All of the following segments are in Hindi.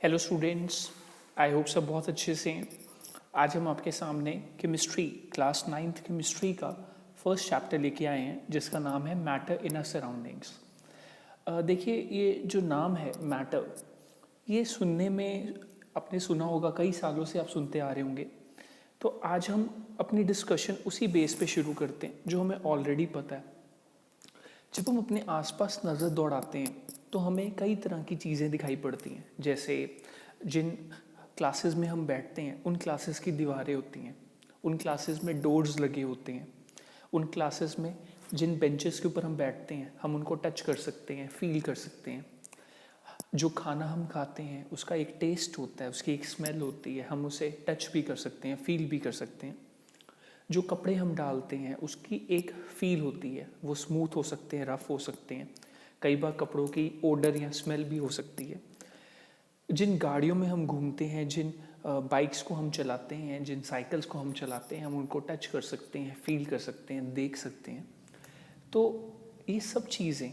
हेलो स्टूडेंट्स, आई होप सब बहुत अच्छे से हैं। आज हम आपके सामने केमिस्ट्री क्लास 9th केमिस्ट्री का फर्स्ट चैप्टर लेके आए हैं जिसका नाम है मैटर इन अ सराउंडिंग्स। देखिए, ये जो नाम है मैटर, ये सुनने में आपने सुना होगा, कई सालों से आप सुनते आ रहे होंगे। तो आज हम अपनी डिस्कशन उसी बेस पे शुरू करते हैं जो हमें ऑलरेडी पता है। जब हम अपने आसपास नज़र दौड़ाते हैं तो हमें कई तरह की चीज़ें दिखाई पड़ती हैं। जैसे जिन क्लासेस में हम बैठते हैं उन क्लासेस की दीवारें होती हैं, उन क्लासेस में डोर्स लगे होते हैं, उन क्लासेस में जिन बेंचेस के ऊपर हम बैठते हैं हम उनको टच कर सकते हैं, फील कर सकते हैं। जो खाना हम खाते हैं उसका एक टेस्ट होता है, उसकी एक स्मेल होती है, हम उसे टच भी कर सकते हैं, फील भी कर सकते हैं। जो कपड़े हम डालते हैं उसकी एक फील होती है, वो स्मूथ हो सकते हैं, रफ़ हो सकते हैं, कई बार कपड़ों की ओडर या स्मेल भी हो सकती है। जिन गाड़ियों में हम घूमते हैं, जिन बाइक्स को हम चलाते हैं, जिन साइकिल्स को हम चलाते हैं, हम उनको टच कर सकते हैं, फील कर सकते हैं, देख सकते हैं। तो ये सब चीज़ें,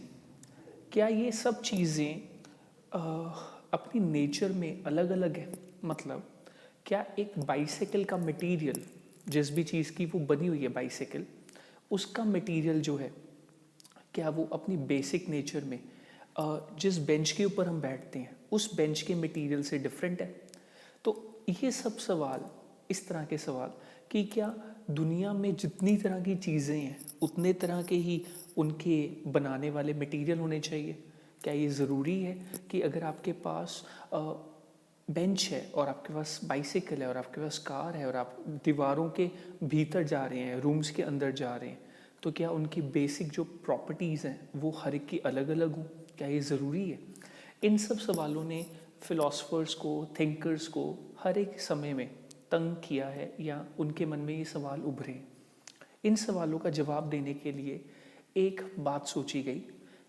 क्या ये सब चीज़ें अपनी नेचर में अलग अलग है? मतलब क्या एक बाइसाइकिल का मटेरियल, जिस भी चीज़ की वो बनी हुई है बाइसाइकिल, उसका मटेरियल जो है, क्या वो अपनी बेसिक नेचर में जिस बेंच के ऊपर हम बैठते हैं उस बेंच के मटेरियल से डिफरेंट है? तो ये सब सवाल, इस तरह के सवाल कि क्या दुनिया में जितनी तरह की चीज़ें हैं उतने तरह के ही उनके बनाने वाले मटेरियल होने चाहिए? क्या ये ज़रूरी है कि अगर आपके पास बेंच है और आपके पास बाइसाइकिल है और आपके पास कार है और आप दीवारों के भीतर जा रहे हैं, रूम्स के अंदर जा रहे हैं, तो क्या उनकी बेसिक जो प्रॉपर्टीज़ हैं वो हर एक की अलग अलग हों? क्या ये ज़रूरी है? इन सब सवालों ने फिलोसफर्स को, थिंकर्स को हर एक समय में तंग किया है या उनके मन में ये सवाल उभरे हैं। इन सवालों का जवाब देने के लिए एक बात सोची गई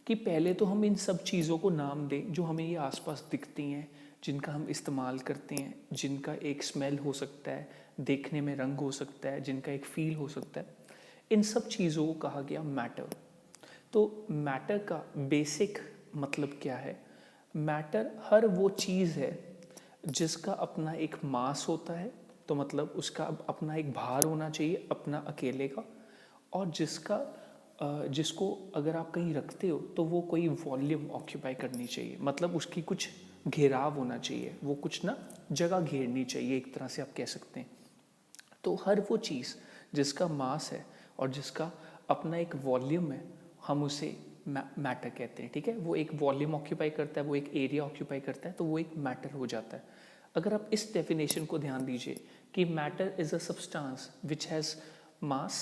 कि पहले तो हम इन सब चीज़ों को नाम दें जो हमें ये आसपास दिखती हैं, जिनका हम इस्तेमाल करते हैं, जिनका एक स्मेल हो सकता है, देखने में रंग हो सकता है, जिनका एक फील हो सकता है। इन सब चीज़ों को कहा गया मैटर। तो मैटर का बेसिक मतलब क्या है? मैटर हर वो चीज़ है जिसका अपना एक मास होता है, तो मतलब उसका अपना एक भार होना चाहिए अपना अकेले का, और जिसको अगर आप कहीं रखते हो तो वो कोई वॉल्यूम ऑक्यूपाई करनी चाहिए, मतलब उसकी कुछ घेराव होना चाहिए, वो कुछ ना जगह घेरनी चाहिए, एक तरह से आप कह सकते हैं। तो हर वो चीज़ जिसका मास है और जिसका अपना एक वॉल्यूम है, हम उसे मैटर कहते हैं। ठीक है, वो एक वॉल्यूम ऑक्यूपाई करता है, वो एक एरिया ऑक्यूपाई करता है, तो वो एक मैटर हो जाता है। अगर आप इस डेफिनेशन को ध्यान दीजिए कि matter is a substance which has mass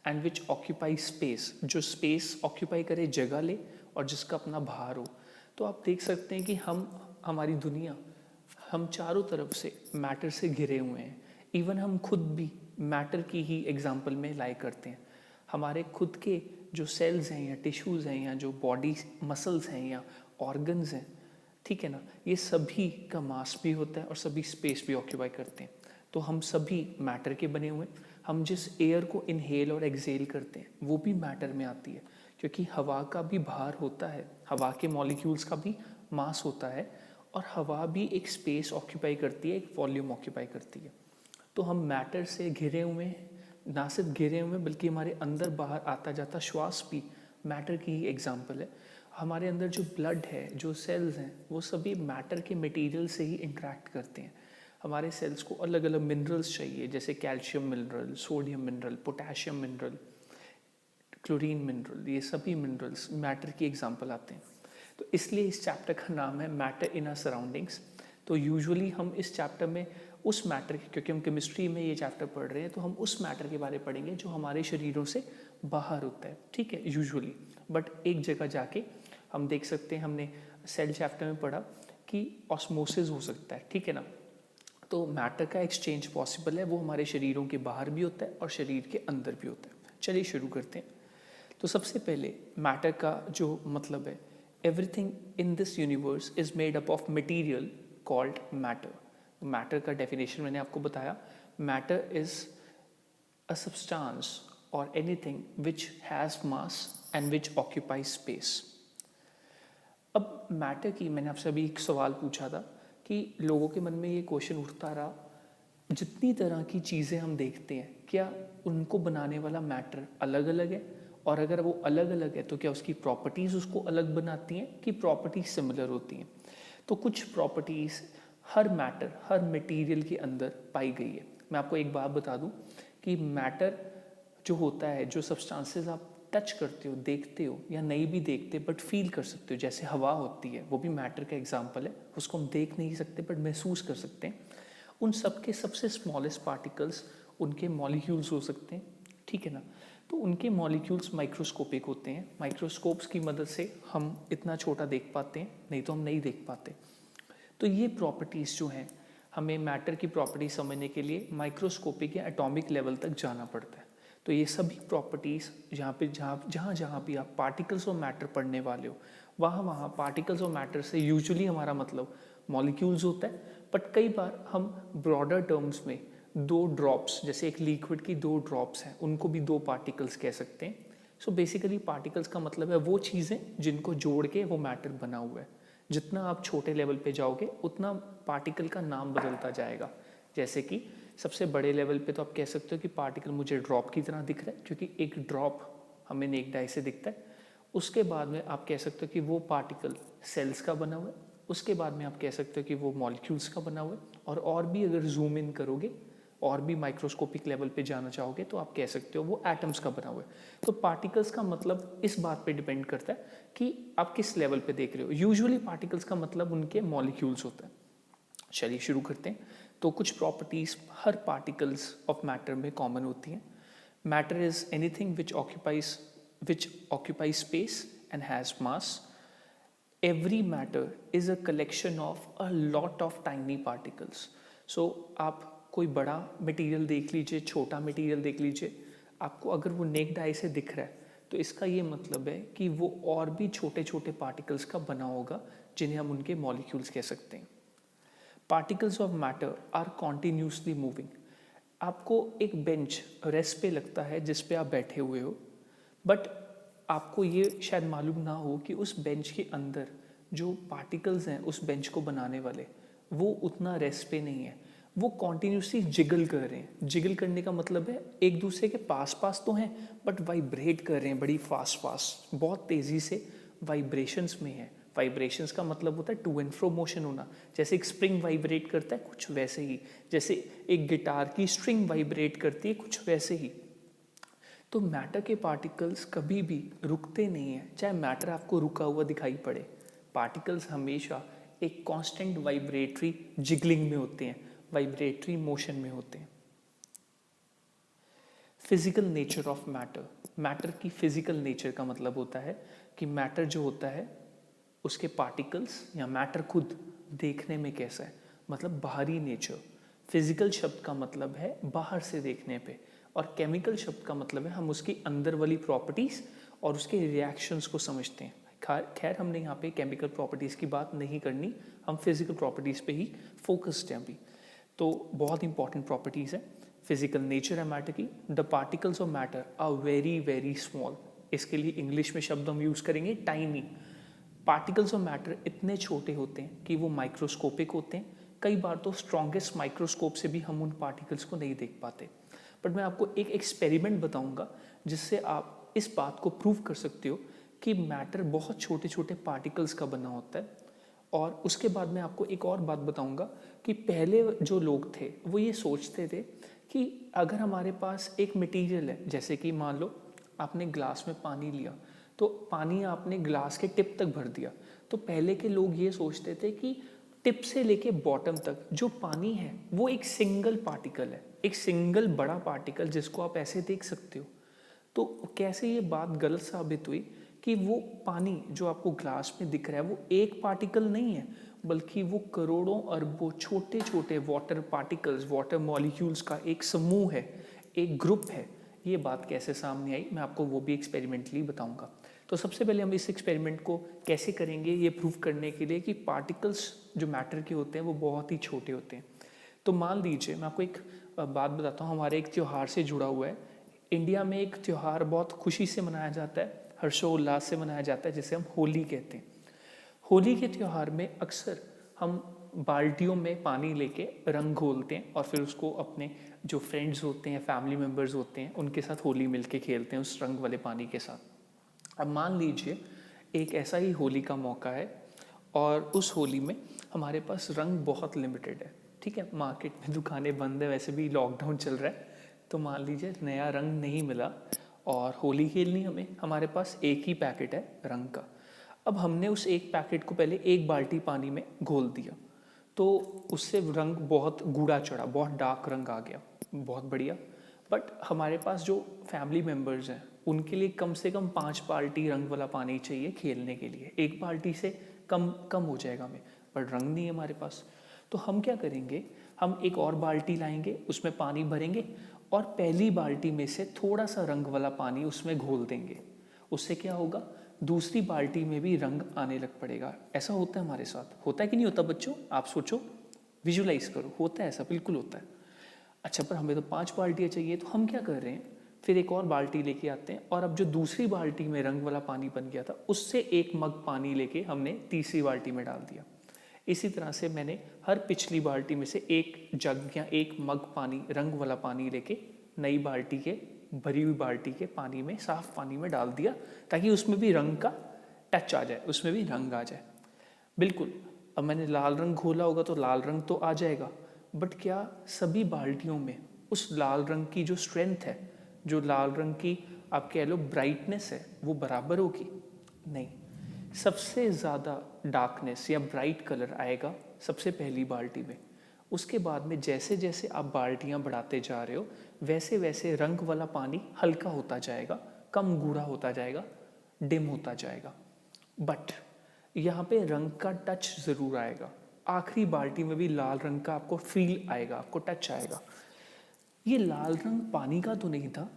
and which occupy space, जो स्पेस ऑक्यूपाई करे, जगह ले, और जिसका अपना भार हो, तो आप देख सकते हैं कि हमारी दुनिया, हम चारों तरफ से मैटर से घिरे हुए हैं। इवन हम खुद भी मैटर की ही एग्जाम्पल में लाई करते हैं। हमारे खुद के जो सेल्स हैं या टिश्यूज़ हैं या जो बॉडी मसल्स हैं या ऑर्गन्स हैं, ठीक है ना, ये सभी का मास भी होता है और सभी स्पेस भी ऑक्यूपाई करते हैं। तो हम सभी मैटर के बने हुए हैं। हम जिस एयर को इनहेल और एक्सेल करते हैं वो भी मैटर में आती है, क्योंकि हवा का भी भार होता है, हवा के मॉलिक्यूल्स का भी मास होता है, और हवा भी एक स्पेस ऑक्यूपाई करती है, एक वॉल्यूम ऑक्यूपाई करती है। तो हम मैटर से घिरे हुए हैं, ना सिर्फ घिरे हुए हैं बल्कि हमारे अंदर बाहर आता जाता श्वास भी मैटर की ही एग्जाम्पल है। हमारे अंदर जो ब्लड है, जो सेल्स हैं, वो सभी मैटर के मटेरियल से ही इंटरेक्ट करते हैं। हमारे सेल्स को अलग अलग मिनरल्स चाहिए, जैसे calcium mineral, sodium mineral, potassium mineral, chlorine mineral, ये सभी मिनरल्स मैटर की एग्जाम्पल आते हैं। तो इसलिए इस चैप्टर का नाम है मैटर इन आर सराउंडिंग्स। तो यूजुअली हम इस चैप्टर में उस मैटर के, क्योंकि हम केमिस्ट्री में ये चैप्टर पढ़ रहे हैं, तो हम उस मैटर के बारे में पढ़ेंगे जो हमारे शरीरों से बाहर होता है, ठीक है, यूजुअली। बट एक जगह जाके हम देख सकते हैं, हमने सेल चैप्टर में पढ़ा कि ऑस्मोसिस हो सकता है, ठीक है ना। तो मैटर का एक्सचेंज पॉसिबल है, वो हमारे शरीरों के बाहर भी होता है और शरीर के अंदर भी होता है। चलिए शुरू करते हैं। तो सबसे पहले मैटर का जो मतलब है, everything in this universe is made up of material called matter. Matter का डेफिनेशन मैंने आपको बताया, मैटर इज अ सब्सटेंस और anything which has mass and which occupy space. अब मैटर की मैंने आपसे अभी एक सवाल पूछा था कि लोगों के मन में ये क्वेश्चन उठता रहा, जितनी तरह की चीज़ें हम देखते हैं क्या उनको बनाने वाला मैटर अलग अलग है, और अगर वो अलग अलग है तो क्या उसकी प्रॉपर्टीज़ उसको अलग बनाती हैं कि प्रॉपर्टीज सिमिलर होती हैं। तो कुछ प्रॉपर्टीज़ हर मैटर, हर मटेरियल के अंदर पाई गई है। मैं आपको एक बात बता दूं कि मैटर जो होता है, जो सब्सटेंसेस आप टच करते हो, देखते हो या नहीं भी देखते बट फील कर सकते हो, जैसे हवा होती है, वो भी मैटर का एग्जांपल है। उसको हम देख नहीं सकते बट महसूस कर सकते हैं। उन सब के सबसे स्मॉलेस्ट पार्टिकल्स उनके मॉलिक्यूल्स हो सकते हैं, ठीक है ना। तो उनके मॉलिक्यूल्स माइक्रोस्कोपिक होते हैं। माइक्रोस्कोप्स की मदद से हम इतना छोटा देख पाते हैं, नहीं तो हम नहीं देख पाते। तो ये प्रॉपर्टीज़ जो हैं, हमें मैटर की प्रॉपर्टी समझने के लिए माइक्रोस्कोपिक या एटॉमिक लेवल तक जाना पड़ता है। तो ये सभी प्रॉपर्टीज़ जहाँ भी आप पार्टिकल्स ऑफ मैटर पढ़ने वाले हो, वहाँ पार्टिकल्स ऑफ मैटर से यूजुअली हमारा मतलब मॉलिक्यूल्स होता है। बट कई बार हम ब्रॉडर टर्म्स में दो ड्रॉप्स, जैसे एक लिक्विड की दो ड्रॉप्स हैं, उनको भी दो पार्टिकल्स कह सकते हैं। सो बेसिकली पार्टिकल्स का मतलब है वो चीज़ें जिनको जोड़ के वो मैटर बना हुआ है। जितना आप छोटे लेवल पे जाओगे उतना पार्टिकल का नाम बदलता जाएगा। जैसे कि सबसे बड़े लेवल पे तो आप कह सकते हो कि पार्टिकल मुझे ड्रॉप की तरह दिख रहा है, क्योंकि एक ड्रॉप हमें नेक्ड आई से दिखता है। उसके बाद में आप कह सकते हो कि वो पार्टिकल सेल्स का बना हुआ है। उसके बाद में आप कह सकते हो कि वो मॉलिक्यूल्स का बना हुआ है। और भी अगर जूम इन करोगे और भी माइक्रोस्कोपिक लेवल पे जाना चाहोगे तो आप कह सकते हो वो एटम्स का बना हुआ है। तो पार्टिकल्स का मतलब इस बात पे डिपेंड करता है कि आप किस लेवल पे देख रहे हो। यूजुअली पार्टिकल्स का मतलब उनके मॉलिक्यूल्स होता है। चलिए शुरू करते हैं। तो कुछ प्रॉपर्टीज हर पार्टिकल्स ऑफ मैटर में कॉमन होती हैं। Matter is anything which occupies space and has mass. Every matter is a collection of a lot of tiny particles. So आप कोई बड़ा मटेरियल देख लीजिए, छोटा मटेरियल देख लीजिए, आपको अगर वो नेक्ड आई से दिख रहा है तो इसका ये मतलब है कि वो और भी छोटे छोटे पार्टिकल्स का बना होगा, जिन्हें हम उनके मॉलिक्यूल्स कह सकते हैं। Particles of matter are continuously moving. आपको एक बेंच रेस्ट पे लगता है जिस पे आप बैठे हुए हो, बट आपको ये शायद मालूम ना हो कि उस बेंच के अंदर जो पार्टिकल्स हैं उस बेंच को बनाने वाले, वो उतना रेस्ट पे नहीं है, वो कॉन्टीन्यूसली जिगल कर रहे हैं। जिगल करने का मतलब है एक दूसरे के पास पास तो हैं बट वाइब्रेट कर रहे हैं बड़ी फास्ट, बहुत तेज़ी से वाइब्रेशंस में है। वाइब्रेशंस का मतलब होता है टू एंड फ्रो मोशन होना। जैसे एक स्प्रिंग वाइब्रेट करता है, कुछ वैसे ही। जैसे एक गिटार की स्ट्रिंग वाइब्रेट करती है, कुछ वैसे ही। तो मैटर के पार्टिकल्स कभी भी रुकते नहीं हैं, चाहे मैटर आपको रुका हुआ दिखाई पड़े। पार्टिकल्स हमेशा एक कांस्टेंट वाइब्रेटरी जिगलिंग में होते हैं, वाइब्रेटरी मोशन में होते हैं। Physical nature of matter. Matter की फिजिकल नेचर का मतलब होता है कि मैटर जो होता है उसके पार्टिकल्स या मैटर खुद देखने में कैसा है, मतलब बाहरी नेचर। फिजिकल शब्द का मतलब है बाहर से देखने पे, और केमिकल शब्द का मतलब है हम उसकी अंदर वाली प्रॉपर्टीज़ और उसके रिएक्शंस को समझते हैं। खैर हमने यहाँ पे केमिकल प्रॉपर्टीज़ की बात नहीं करनी, हम फिजिकल प्रॉपर्टीज़ पे ही फोकस्ड हैं अभी। तो बहुत इंपॉर्टेंट प्रॉपर्टीज़ है। फिजिकल नेचर है मैटर की। The particles of matter are very very small. इसके लिए इंग्लिश में शब्द हम यूज़ करेंगे टाइनी। पार्टिकल्स ऑफ मैटर इतने छोटे होते हैं कि वो माइक्रोस्कोपिक होते हैं। कई बार तो स्ट्रॉन्गेस्ट माइक्रोस्कोप से भी हम उन पार्टिकल्स को नहीं देख पाते। बट मैं आपको एक एक्सपेरिमेंट बताऊंगा जिससे आप इस बात को प्रूव कर सकते हो कि मैटर बहुत छोटे छोटे पार्टिकल्स का बना होता है। और उसके बाद मैं आपको एक और बात बताऊंगा कि पहले जो लोग थे वो ये सोचते थे कि अगर हमारे पास एक मटेरियल है, जैसे कि मान लो आपने ग्लास में पानी लिया, तो पानी आपने ग्लास के टिप तक भर दिया। तो पहले के लोग ये सोचते थे कि टिप से लेके बॉटम तक जो पानी है वो एक सिंगल पार्टिकल है, एक सिंगल बड़ा पार्टिकल जिसको आप ऐसे देख सकते हो। तो कैसे ये बात गलत साबित हुई कि वो पानी जो आपको ग्लास में दिख रहा है वो एक पार्टिकल नहीं है, बल्कि वो करोड़ों अरबों छोटे छोटे वाटर पार्टिकल्स, वाटर मॉलिक्यूल्स का एक समूह है, एक ग्रुप है। ये बात कैसे सामने आई मैं आपको वो भी एक्सपेरिमेंटली बताऊंगा। तो सबसे पहले हम इस एक्सपेरिमेंट को कैसे करेंगे ये प्रूव करने के लिए कि पार्टिकल्स जो मैटर के होते हैं वो बहुत ही छोटे होते हैं। तो मान लीजिए मैं आपको एक बात बताता हूँ, हमारे एक त्यौहार से जुड़ा हुआ है। इंडिया में एक त्यौहार बहुत खुशी से मनाया जाता है, हर्षोल्लास से मनाया जाता है, जिसे हम होली कहते हैं। होली के त्यौहार में अक्सर हम बाल्टियों में पानी लेके रंग घोलते हैं और फिर उसको अपने जो फ्रेंड्स होते हैं, फैमिली मेम्बर्स होते हैं, उनके साथ होली मिलके खेलते हैं उस रंग वाले पानी के साथ। अब मान लीजिए एक ऐसा ही होली का मौका है और उस होली में हमारे पास रंग बहुत लिमिटेड है, ठीक है, मार्केट में दुकानें बंद है, वैसे भी लॉकडाउन चल रहा है, तो मान लीजिए नया रंग नहीं मिला और होली खेलनी हमें, हमारे पास एक ही पैकेट है रंग का। अब हमने उस एक पैकेट को पहले एक बाल्टी पानी में घोल दिया, तो उससे रंग बहुत गूढ़ा चढ़ा, बहुत डार्क रंग आ गया, बहुत बढ़िया। बट हमारे पास जो फैमिली मेम्बर्स हैं उनके लिए कम से कम 5 बाल्टी रंग वाला पानी चाहिए खेलने के लिए, एक बाल्टी से कम कम हो जाएगा हमें, बट रंग नहीं है हमारे पास। तो हम क्या करेंगे, हम एक और बाल्टी लाएंगे, उसमें पानी भरेंगे और पहली बाल्टी में से थोड़ा सा रंग वाला पानी उसमें घोल देंगे। उससे क्या होगा, दूसरी बाल्टी में भी रंग आने लग पड़ेगा। ऐसा होता है हमारे साथ, होता है कि नहीं होता बच्चों, आप सोचो, विजुलाइज करो, होता है ऐसा, बिल्कुल होता है। अच्छा, पर हमें तो 5 बाल्टियाँ चाहिए, तो हम क्या कर रहे हैं, फिर एक और बाल्टी लेके आते हैं और अब जो दूसरी बाल्टी में रंग वाला पानी बन गया था उससे एक मग पानी लेके हमने तीसरी बाल्टी में डाल दिया। इसी तरह से मैंने हर पिछली बाल्टी में से एक जग या एक मग पानी, रंग वाला पानी लेके नई बाल्टी के, भरी हुई बाल्टी के पानी में, साफ पानी में डाल दिया, ताकि उसमें भी रंग का टच आ जाए, उसमें भी रंग आ जाए। बिल्कुल, अब मैंने लाल रंग घोला होगा तो लाल रंग तो आ जाएगा, बट क्या सभी बाल्टियों में उस लाल रंग की जो स्ट्रेंथ है, जो लाल रंग की आप कह लो ब्राइटनेस है, वो बराबर होगी? नहीं। सबसे ज़्यादा डार्कनेस या ब्राइट कलर आएगा सबसे पहली बाल्टी में। उसके बाद में जैसे जैसे आप बाल्टियाँ बढ़ाते जा रहे हो वैसे वैसे रंग वाला पानी हल्का होता जाएगा, कम गूढ़ा होता जाएगा, डिम होता जाएगा। बट यहाँ पे रंग का टच ज़रूर आएगा। आखिरी बाल्टी में भी लाल रंग का आपको फील आएगा, आपको टच आएगा। ये लाल रंग पानी का तो नहीं था,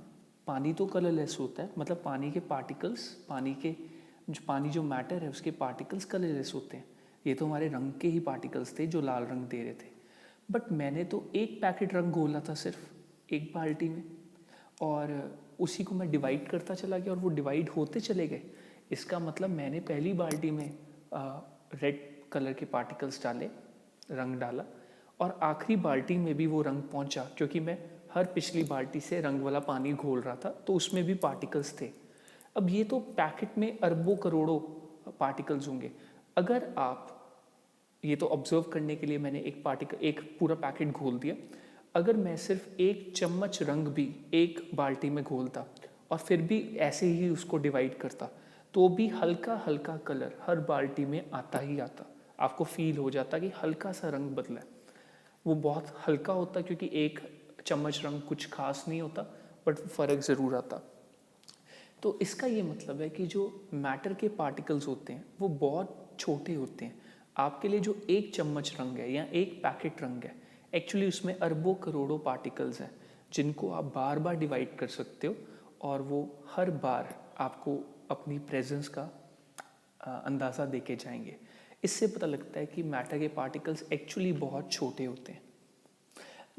पानी तो कलरलेस होता है, मतलब पानी के पार्टिकल्स, पानी जो मैटर है उसके पार्टिकल्स कलरलेस होते हैं। ये तो हमारे रंग के ही पार्टिकल्स थे जो लाल रंग दे रहे थे। बट मैंने तो एक पैकेट रंग घोला था सिर्फ एक बाल्टी में, और उसी को मैं डिवाइड करता चला गया और वो डिवाइड होते चले गए। इसका मतलब मैंने पहली बाल्टी में रेड कलर के पार्टिकल्स डाले, रंग डाला, और आखिरी बाल्टी में भी वो रंग पहुंचा, क्योंकि मैं हर पिछली बाल्टी से रंग वाला पानी घोल रहा था, तो उसमें भी पार्टिकल्स थे। अब ये तो पैकेट में अरबों करोड़ों पार्टिकल्स होंगे। अगर आप, ये तो ऑब्जर्व करने के लिए मैंने एक पूरा पैकेट घोल दिया, अगर मैं सिर्फ एक चम्मच रंग भी एक बाल्टी में घोलता और फिर भी ऐसे ही उसको डिवाइड करता, तो भी हल्का हल्का कलर हर बाल्टी में आता ही आता। आपको फील हो जाता कि हल्का सा रंग बदला है। वो बहुत हल्का होता क्योंकि एक चम्मच रंग कुछ खास नहीं होता, बट फ़र्क ज़रूर आता। तो इसका ये मतलब है कि जो मैटर के पार्टिकल्स होते हैं वो बहुत छोटे होते हैं। आपके लिए जो एक चम्मच रंग है या एक पैकेट रंग है, एक्चुअली उसमें अरबों करोड़ों पार्टिकल्स हैं जिनको आप बार बार डिवाइड कर सकते हो, और वो हर बार आपको अपनी प्रेजेंस का अंदाज़ा देके जाएंगे। इससे पता लगता है कि मैटर के पार्टिकल्स एक्चुअली बहुत छोटे होते हैं।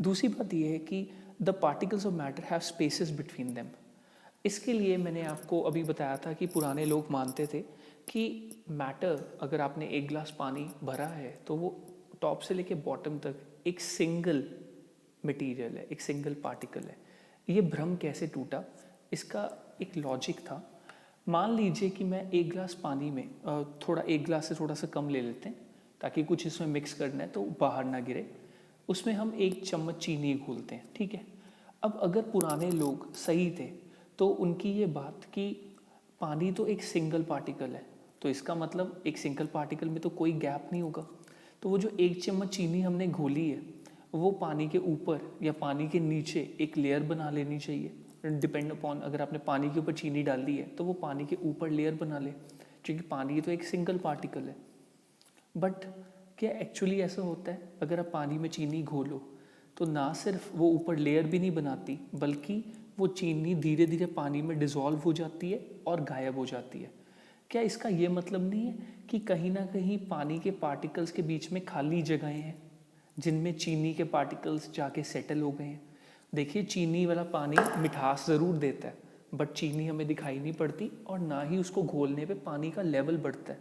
दूसरी बात यह है कि the particles of matter have spaces between them. इसके लिए मैंने आपको अभी बताया था कि पुराने लोग मानते थे कि मैटर, अगर आपने एक गिलास पानी भरा है तो वो टॉप से लेके बॉटम तक एक सिंगल मटेरियल है, एक सिंगल पार्टिकल है। ये भ्रम कैसे टूटा, इसका एक लॉजिक था। मान लीजिए कि मैं एक गिलास पानी में थोड़ा, एक गिलास से थोड़ा सा कम ले लेते हैं ताकि कुछ इसमें मिक्स करना है तो बाहर ना गिरे, उसमें हम एक चम्मच चीनी घोलते हैं, ठीक है। अब अगर पुराने लोग सही थे तो उनकी ये बात कि पानी तो एक सिंगल पार्टिकल है, तो इसका मतलब एक सिंगल पार्टिकल में तो कोई गैप नहीं होगा, तो वो जो एक चम्मच चीनी हमने घोली है वो पानी के ऊपर या पानी के नीचे एक लेयर बना लेनी चाहिए। डिपेंड अपॉन, अगर आपने पानी के ऊपर चीनी डाल दी है तो वो पानी के ऊपर लेयर बना ले, क्योंकि पानी तो एक सिंगल पार्टिकल है। बट क्या एक्चुअली ऐसा होता है? अगर आप पानी में चीनी घोलो तो ना सिर्फ वो ऊपर लेयर भी नहीं बनाती, बल्कि वो चीनी धीरे धीरे पानी में डिज़ोल्व हो जाती है और गायब हो जाती है। क्या इसका ये मतलब नहीं है कि कहीं ना कहीं पानी के पार्टिकल्स के बीच में खाली जगहें हैं जिनमें चीनी के पार्टिकल्स जाके सेटल हो गए हैं? देखिए, चीनी वाला पानी मिठास ज़रूर देता है, बट चीनी हमें दिखाई नहीं पड़ती और ना ही उसको घोलने पे पानी का लेवल बढ़ता है।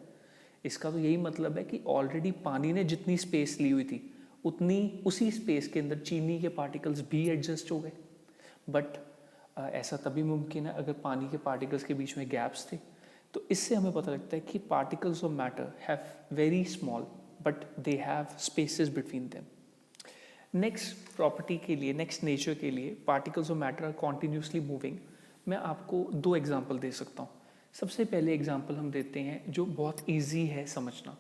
इसका तो यही मतलब है कि ऑलरेडी पानी ने जितनी स्पेस ली हुई थी उतनी उसी स्पेस के अंदर चीनी के पार्टिकल्स भी एडजस्ट हो गए। बट ऐसा तभी मुमकिन है अगर पानी के पार्टिकल्स के बीच में गैप्स थे। तो इससे हमें पता लगता है कि particles of matter have very small but they have spaces between them. Next property के लिए, नेक्स्ट नेचर के लिए particles of matter are continuously moving. मैं आपको दो एग्जांपल दे सकता हूँ। सबसे पहले एग्जांपल हम देते हैं जो बहुत इजी है समझना,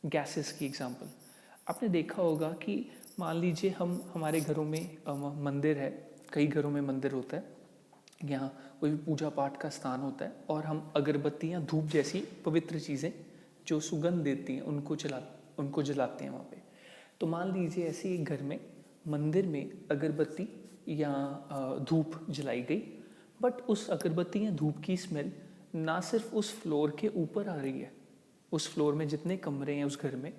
गैसेस की एग्जांपल। आपने देखा होगा कि मान लीजिए हमारे घरों में मंदिर है, कई घरों में मंदिर होता है, यहाँ कोई भी पूजा पाठ का स्थान होता है और हम अगरबत्तियाँ, धूप जैसी पवित्र चीज़ें जो सुगंध देती हैं उनको जलाते हैं वहाँ पे। तो मान लीजिए ऐसे एक घर में मंदिर में अगरबत्ती या धूप जलाई गई, बट उस अगरबत्ती या धूप की स्मेल ना सिर्फ उस फ्लोर के ऊपर आ रही है, उस फ्लोर में जितने कमरे हैं उस घर में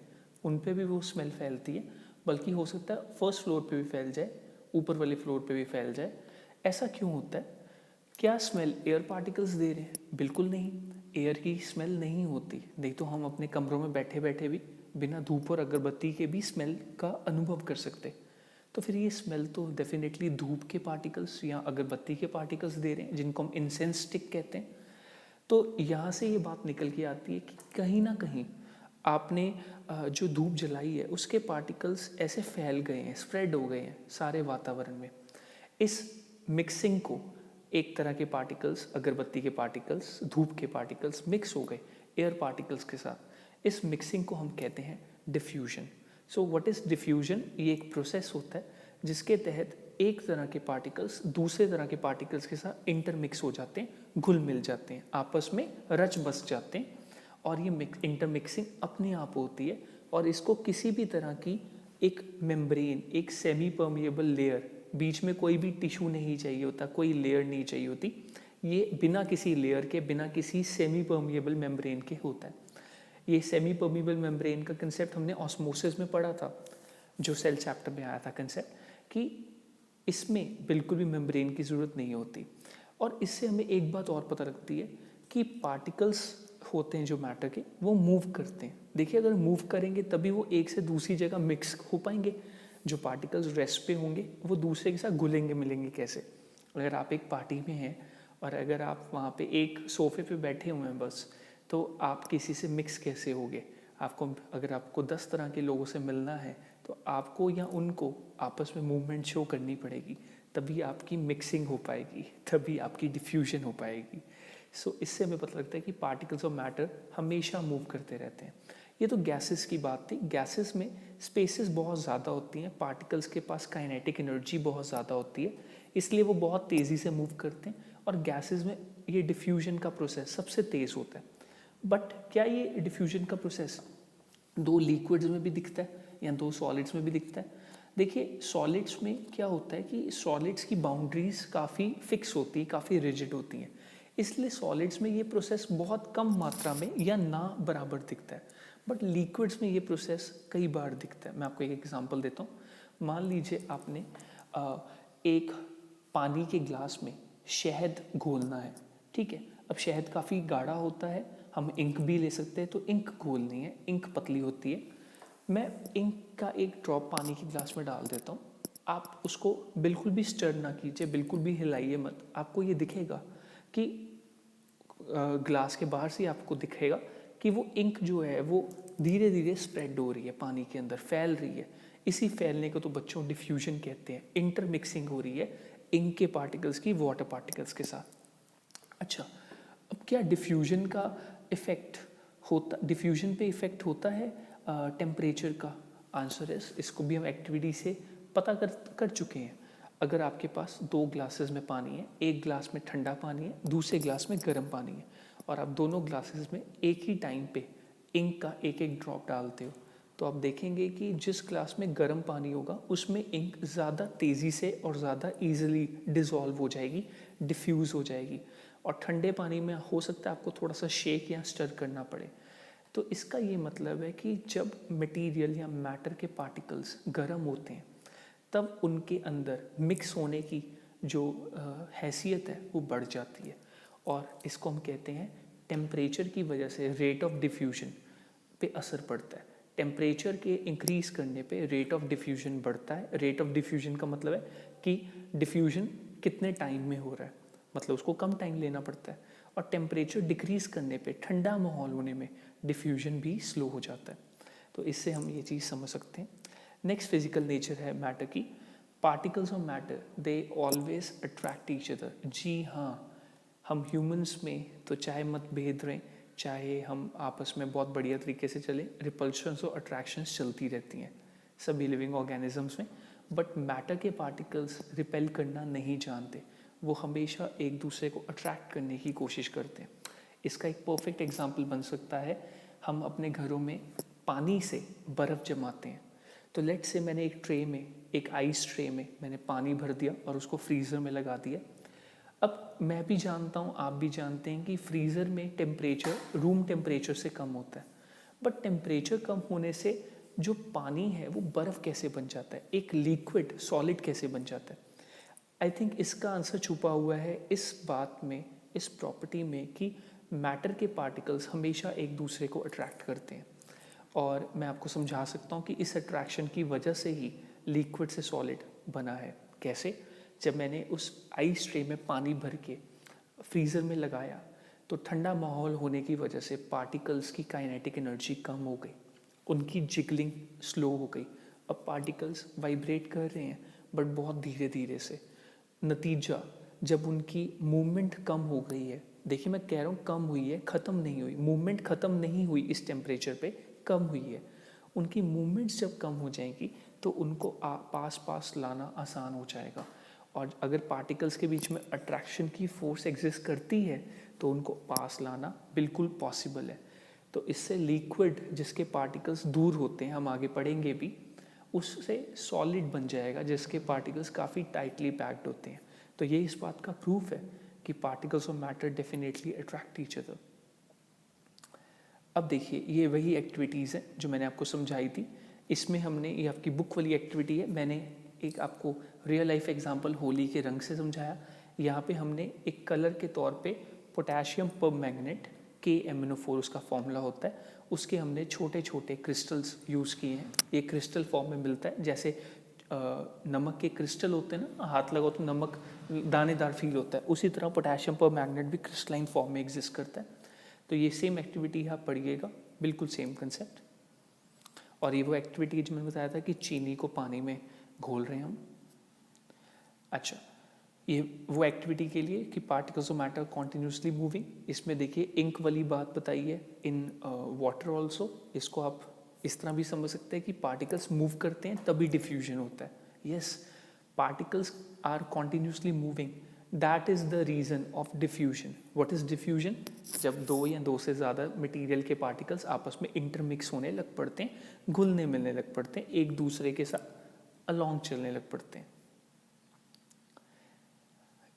उन पे भी वो स्मेल फैलती है, बल्कि हो सकता है फर्स्ट फ्लोर पे भी फैल जाए, ऊपर वाले फ्लोर पे भी फैल जाए। ऐसा क्यों होता है? क्या स्मेल एयर पार्टिकल्स दे रहे हैं? बिल्कुल नहीं, एयर की स्मेल नहीं होती। नहीं तो हम अपने कमरों में बैठे बैठे भी बिना धूप और अगरबत्ती के भी स्मेल का अनुभव कर सकते। तो फिर ये स्मेल तो डेफिनेटली धूप के पार्टिकल्स या अगरबत्ती के पार्टिकल्स दे रहे हैं, जिनको हम इंसेंस स्टिक कहते हैं। तो यहाँ से ये बात निकल के आती है कि कहीं ना कहीं आपने जो धूप जलाई है उसके पार्टिकल्स ऐसे फैल गए हैं, स्प्रेड हो गए हैं सारे वातावरण में। इस मिक्सिंग को एक तरह के पार्टिकल्स, अगरबत्ती के पार्टिकल्स, धूप के पार्टिकल्स मिक्स हो गए एयर पार्टिकल्स के साथ। इस मिक्सिंग को हम कहते हैं diffusion. So what is diffusion? ये एक प्रोसेस होता है जिसके तहत एक तरह के पार्टिकल्स दूसरे तरह के पार्टिकल्स के साथ इंटरमिक्स हो जाते हैं, घुल मिल जाते हैं, आपस में रच बस जाते हैं। और ये इंटरमिक्सिंग अपने आप होती है और इसको किसी भी तरह की एक मेम्ब्रेन, एक सेमी परमिएबल लेयर, बीच में कोई भी टिश्यू नहीं चाहिए होता, कोई लेयर नहीं चाहिए होती। ये बिना किसी लेयर के, बिना किसी सेमी परमिएबल मेम्ब्रेन के होता है। ये सेमी परमिएबल मेम्ब्रेन का कंसेप्ट हमने ऑस्मोसिस में पढ़ा था, जो सेल चैप्टर में आया था कंसेप्ट, कि इसमें बिल्कुल भी मेम्ब्रेन की ज़रूरत नहीं होती। और इससे हमें एक बात और पता लगती है कि पार्टिकल्स होते हैं जो मैटर के, वो मूव करते हैं। देखिए, अगर मूव करेंगे तभी वो एक से दूसरी जगह मिक्स हो पाएंगे। जो पार्टिकल्स रेस्ट पे होंगे वो दूसरे के साथ घुलेंगे मिलेंगे कैसे? अगर आप एक पार्टी में हैं और अगर आप वहाँ पे एक सोफे पे बैठे हुए हैं बस, तो आप किसी से मिक्स कैसे होगे? अगर आपको 10 तरह के लोगों से मिलना है तो आपको या उनको आपस में मूवमेंट शो करनी पड़ेगी, तभी आपकी मिक्सिंग हो पाएगी, तभी आपकी डिफ्यूजन हो पाएगी। सो इससे हमें पता लगता है कि पार्टिकल्स ऑफ मैटर हमेशा मूव करते रहते हैं। ये तो गैसेस की बात थी। गैसेस में स्पेसेस बहुत ज़्यादा होती हैं, पार्टिकल्स के पास काइनेटिक एनर्जी बहुत ज़्यादा होती है, इसलिए वो बहुत तेज़ी से मूव करते हैं। और गैसेस में ये डिफ्यूजन का प्रोसेस सबसे तेज़ होता है। बट क्या ये डिफ्यूजन का प्रोसेस दो लिक्विड्स में भी दिखता है या दो सॉलिड्स में भी दिखता है? देखिए, सॉलिड्स में क्या होता है कि सॉलिड्स की बाउंड्रीज काफ़ी फिक्स होती है, काफ़ी रिजिड होती हैं, इसलिए सॉलिड्स में ये प्रोसेस बहुत कम मात्रा में या ना बराबर दिखता है। बट लिक्विड्स में ये प्रोसेस कई बार दिखता है। मैं आपको एक एग्जांपल देता हूँ। मान लीजिए आपने एक पानी के ग्लास में शहद घोलना है, ठीक है। अब शहद काफ़ी गाढ़ा होता है, हम इंक भी ले सकते हैं, तो इंक घोलनी है, इंक पतली होती है। मैं इंक का एक ड्रॉप पानी के ग्लास में डाल देता हूँ। आप उसको बिल्कुल भी स्टर ना कीजिए, बिल्कुल भी हिलाइए मत। आपको ये दिखेगा कि ग्लास के बाहर से आपको दिखेगा कि वो इंक जो है वो धीरे धीरे स्प्रेड हो रही है, पानी के अंदर फैल रही है। इसी फैलने को तो बच्चों डिफ्यूजन कहते हैं। इंटरमिक्सिंग हो रही है इंक के पार्टिकल्स की वाटर पार्टिकल्स के साथ। अच्छा, अब क्या डिफ्यूजन का इफेक्ट होता, डिफ्यूजन पे इफेक्ट होता है टेम्परेचर का? आंसर है, इसको भी हम एक्टिविटी से पता कर चुके हैं। अगर आपके पास 2 ग्लासेस में पानी है, एक ग्लास में ठंडा पानी है, दूसरे ग्लास में गर्म पानी है, और आप दोनों ग्लासेस में एक ही टाइम पे इंक का एक एक ड्रॉप डालते हो, तो आप देखेंगे कि जिस ग्लास में गर्म पानी होगा उसमें इंक ज़्यादा तेज़ी से और ज़्यादा ईजिली डिज़ोल्व हो जाएगी, डिफ्यूज़ हो जाएगी। और ठंडे पानी में हो सकता है आपको थोड़ा सा शेक या स्टर करना पड़े। तो इसका ये मतलब है कि जब मटेरियल या मैटर के पार्टिकल्स गर्म होते हैं तब उनके अंदर मिक्स होने की जो हैसियत है वो बढ़ जाती है, और इसको हम कहते हैं टेम्परेचर की वजह से रेट ऑफ डिफ्यूजन। पे असर पड़ता है। टेम्परेचर के इंक्रीज करने पे रेट ऑफ डिफ्यूजन बढ़ता है। रेट ऑफ डिफ्यूजन का मतलब है कि डिफ्यूजन कितने टाइम में हो रहा है, मतलब उसको कम टाइम लेना पड़ता है। और टेम्परेचर डिक्रीज करने पे, ठंडा माहौल होने में, डिफ्यूजन भी स्लो हो जाता है। तो इससे हम ये चीज़ समझ सकते हैं। नेक्स्ट फिजिकल नेचर है मैटर की। Particles of matter they always attract each other. जी हाँ, हम ह्यूमंस में तो चाहे मतभेद रहें, चाहे हम आपस में बहुत बढ़िया तरीके से चलें, रिपल्शंस और अट्रैक्शंस चलती रहती हैं सभी लिविंग ऑर्गेनिजम्स में। बट मैटर के पार्टिकल्स रिपेल करना नहीं जानते, वो हमेशा एक दूसरे को अट्रैक्ट करने की कोशिश करते हैं। इसका एक परफेक्ट एग्जाम्पल बन सकता है, हम अपने घरों में पानी से बर्फ़ जमाते हैं। तो लेट्स से मैंने एक ट्रे में, एक आइस ट्रे में मैंने पानी भर दिया और उसको फ्रीज़र में लगा दिया। अब मैं भी जानता हूँ, आप भी जानते हैं कि फ्रीज़र में टेम्परेचर रूम टेम्परेचर से कम होता है। बट टेम्परेचर कम होने से जो पानी है वो बर्फ़ कैसे बन जाता है, एक लिक्विड सॉलिड कैसे बन जाता है? आई थिंक इसका आंसर छुपा हुआ है इस बात में, इस प्रॉपर्टी में कि मैटर के पार्टिकल्स हमेशा एक दूसरे को अट्रैक्ट करते हैं। और मैं आपको समझा सकता हूँ कि इस अट्रैक्शन की वजह से ही लिक्विड से सॉलिड बना है। कैसे? जब मैंने उस आइस ट्रे में पानी भर के फ्रीज़र में लगाया तो ठंडा माहौल होने की वजह से पार्टिकल्स की काइनेटिक एनर्जी कम हो गई, उनकी जिगलिंग स्लो हो गई। अब पार्टिकल्स वाइब्रेट कर रहे हैं बट बहुत धीरे धीरे से। नतीजा, जब उनकी मूवमेंट कम हो गई है, देखिए मैं कह रहा हूँ कम हुई है, ख़त्म नहीं हुई, मूवमेंट ख़त्म नहीं हुई, इस टेम्परेचर पे कम हुई है। उनकी मूवमेंट्स जब कम हो जाएंगी तो उनको पास लाना आसान हो जाएगा। और अगर पार्टिकल्स के बीच में अट्रैक्शन की फोर्स एग्जिस्ट करती है तो उनको पास लाना बिल्कुल पॉसिबल है। तो इससे लिक्विड जिसके पार्टिकल्स दूर होते हैं, हम आगे पढ़ेंगे भी, उससे सॉलिड बन जाएगा जिसके पार्टिकल्स काफ़ी टाइटली पैक्ड होते हैं। तो ये इस बात का प्रूफ है कि particles of matter definitely attract each other. अब देखिए, ये वही एक्टिविटीज़ हैं जो मैंने आपको समझाई थी। इसमें हमने, ये आपकी बुक वाली एक्टिविटी है, मैंने एक आपको रियल लाइफ एग्जांपल होली के रंग से समझाया। यहाँ पे हमने एक कलर के तौर पे पोटेशियम परमैंगनेट KMnO4 उसका फॉर्मूला होता है, उसके हमने छोटे छोटे क्रिस्टल्स यूज़ किए हैं। ये क्रिस्टल फॉर्म में मिलता है, जैसे नमक के क्रिस्टल होते हैं ना, हाथ लगाओ तो नमक दानेदार फील होता है, उसी तरह पोटेशियम परमैंगनेट भी क्रिस्टलाइन फॉर्म में एग्जिस्ट करता है। तो ये सेम एक्टिविटी आप पढ़िएगा, बिल्कुल सेम कंसेप्ट। और ये वो एक्टिविटी जो मैंने बताया था कि चीनी को पानी में घोल रहे हैं हम। अच्छा, ये वो एक्टिविटी के लिए कि particles of matter continuously moving. इसमें देखिए इंक वाली बात बताई है, इन वाटर ऑल्सो। इसको आप इस तरह भी समझ सकते हैं कि पार्टिकल्स मूव करते हैं तभी डिफ्यूजन होता है। Yes, particles are continuously moving, that is the reason of diffusion. What is diffusion? जब दो या दो से ज़्यादा मटेरियल के पार्टिकल्स आपस में इंटरमिक्स होने लग पड़ते हैं, घुलने मिलने लग पड़ते हैं, एक दूसरे के साथ अलॉन्ग चलने लग पड़ते हैं।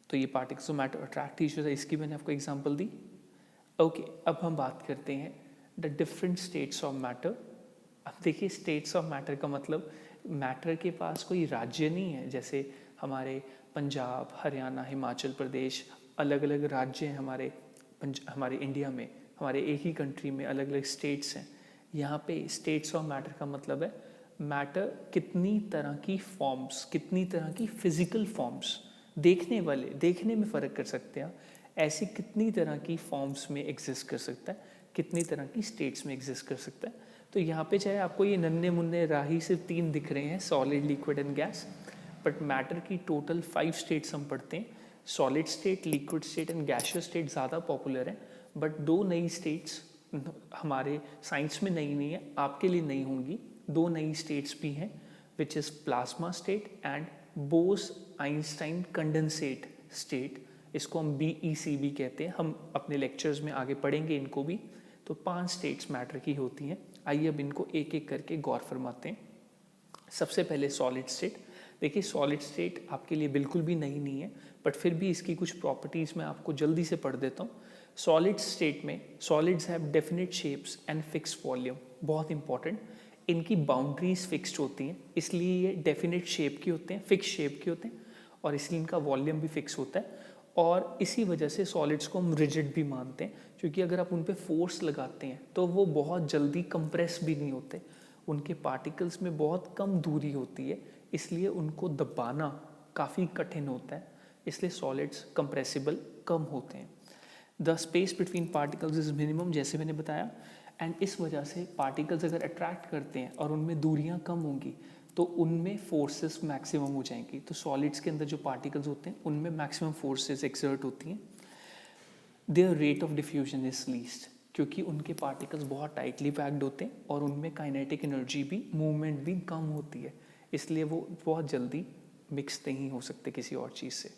तो ये particles of matter attract each other, इसकी मैंने आपको एग्जांपल दी। ओके, अब हम बात करते हैं the different states of matter. अब देखिए, स्टेट्स ऑफ मैटर का मतलब मैटर के पास कोई राज्य नहीं है। जैसे हमारे पंजाब, हरियाणा, हिमाचल प्रदेश, अलग अलग राज्य हैं हमारे इंडिया में, हमारे एक ही कंट्री में अलग अलग स्टेट्स हैं। यहाँ पे स्टेट्स ऑफ मैटर का मतलब है मैटर कितनी तरह की फॉर्म्स, कितनी तरह की फिजिकल फॉर्म्स, देखने वाले, देखने में फ़र्क कर सकते हैं, ऐसी कितनी तरह की फॉर्म्स में एग्जिस्ट कर सकता है, कितनी तरह की स्टेट्स में एग्जिस्ट कर सकता है। तो यहाँ पे चाहे आपको ये नन्हे मुन्ने राही सिर्फ 3 दिख रहे हैं, solid, liquid and gas, but matter की टोटल 5 स्टेट्स हम पढ़ते हैं। Solid state, liquid state and gaseous state ज़्यादा पॉपुलर है, बट 2 नई स्टेट्स हमारे साइंस में नई नहीं है, आपके लिए नई होंगी। 2 नई स्टेट्स भी हैं, which is plasma state and Bose Einstein condensate state. इसको हम BECB कहते हैं, हम अपने लेक्चर्स में आगे पढ़ेंगे इनको भी। तो 5 स्टेट्स मैटर की होती हैं। आइए अब इनको एक एक करके गौर फरमाते हैं। सबसे पहले सॉलिड स्टेट। देखिए, सॉलिड स्टेट आपके लिए बिल्कुल भी नई नहीं है, बट फिर भी इसकी कुछ प्रॉपर्टीज़ मैं आपको जल्दी से पढ़ देता हूँ। सॉलिड स्टेट में solids have definite shapes and fix volume, बहुत इंपॉर्टेंट। इनकी बाउंड्रीज फिक्स्ड होती हैं, इसलिए ये डेफिनेट शेप के होते हैं, फिक्स शेप के होते हैं, और इसलिए इनका वॉल्यूम भी फिक्स होता है। और इसी वजह से सॉलिड्स को हम रिजिड भी मानते हैं, क्योंकि अगर आप उन पे फोर्स लगाते हैं तो वो बहुत जल्दी कंप्रेस भी नहीं होते, उनके पार्टिकल्स में बहुत कम दूरी होती है, इसलिए उनको दबाना काफ़ी कठिन होता है, इसलिए सॉलिड्स कंप्रेसिबल कम होते हैं। The space between particles is minimum, जैसे मैंने बताया, एंड इस वजह से पार्टिकल्स अगर अट्रैक्ट करते हैं और उनमें दूरियां कम होंगी तो उनमें फोर्सेस मैक्सिमम हो जाएंगी। तो सॉलिड्स के अंदर जो पार्टिकल्स होते हैं उनमें मैक्सिमम फोर्सेस एक्सर्ट होती हैं। There rate of diffusion is least, क्योंकि उनके पार्टिकल्स बहुत टाइटली पैक्ड होते हैं और उनमें काइनेटिक एनर्जी भी, मूवमेंट भी कम होती है, इसलिए वो बहुत जल्दी मिक्स नहीं हो सकते किसी और चीज़ से।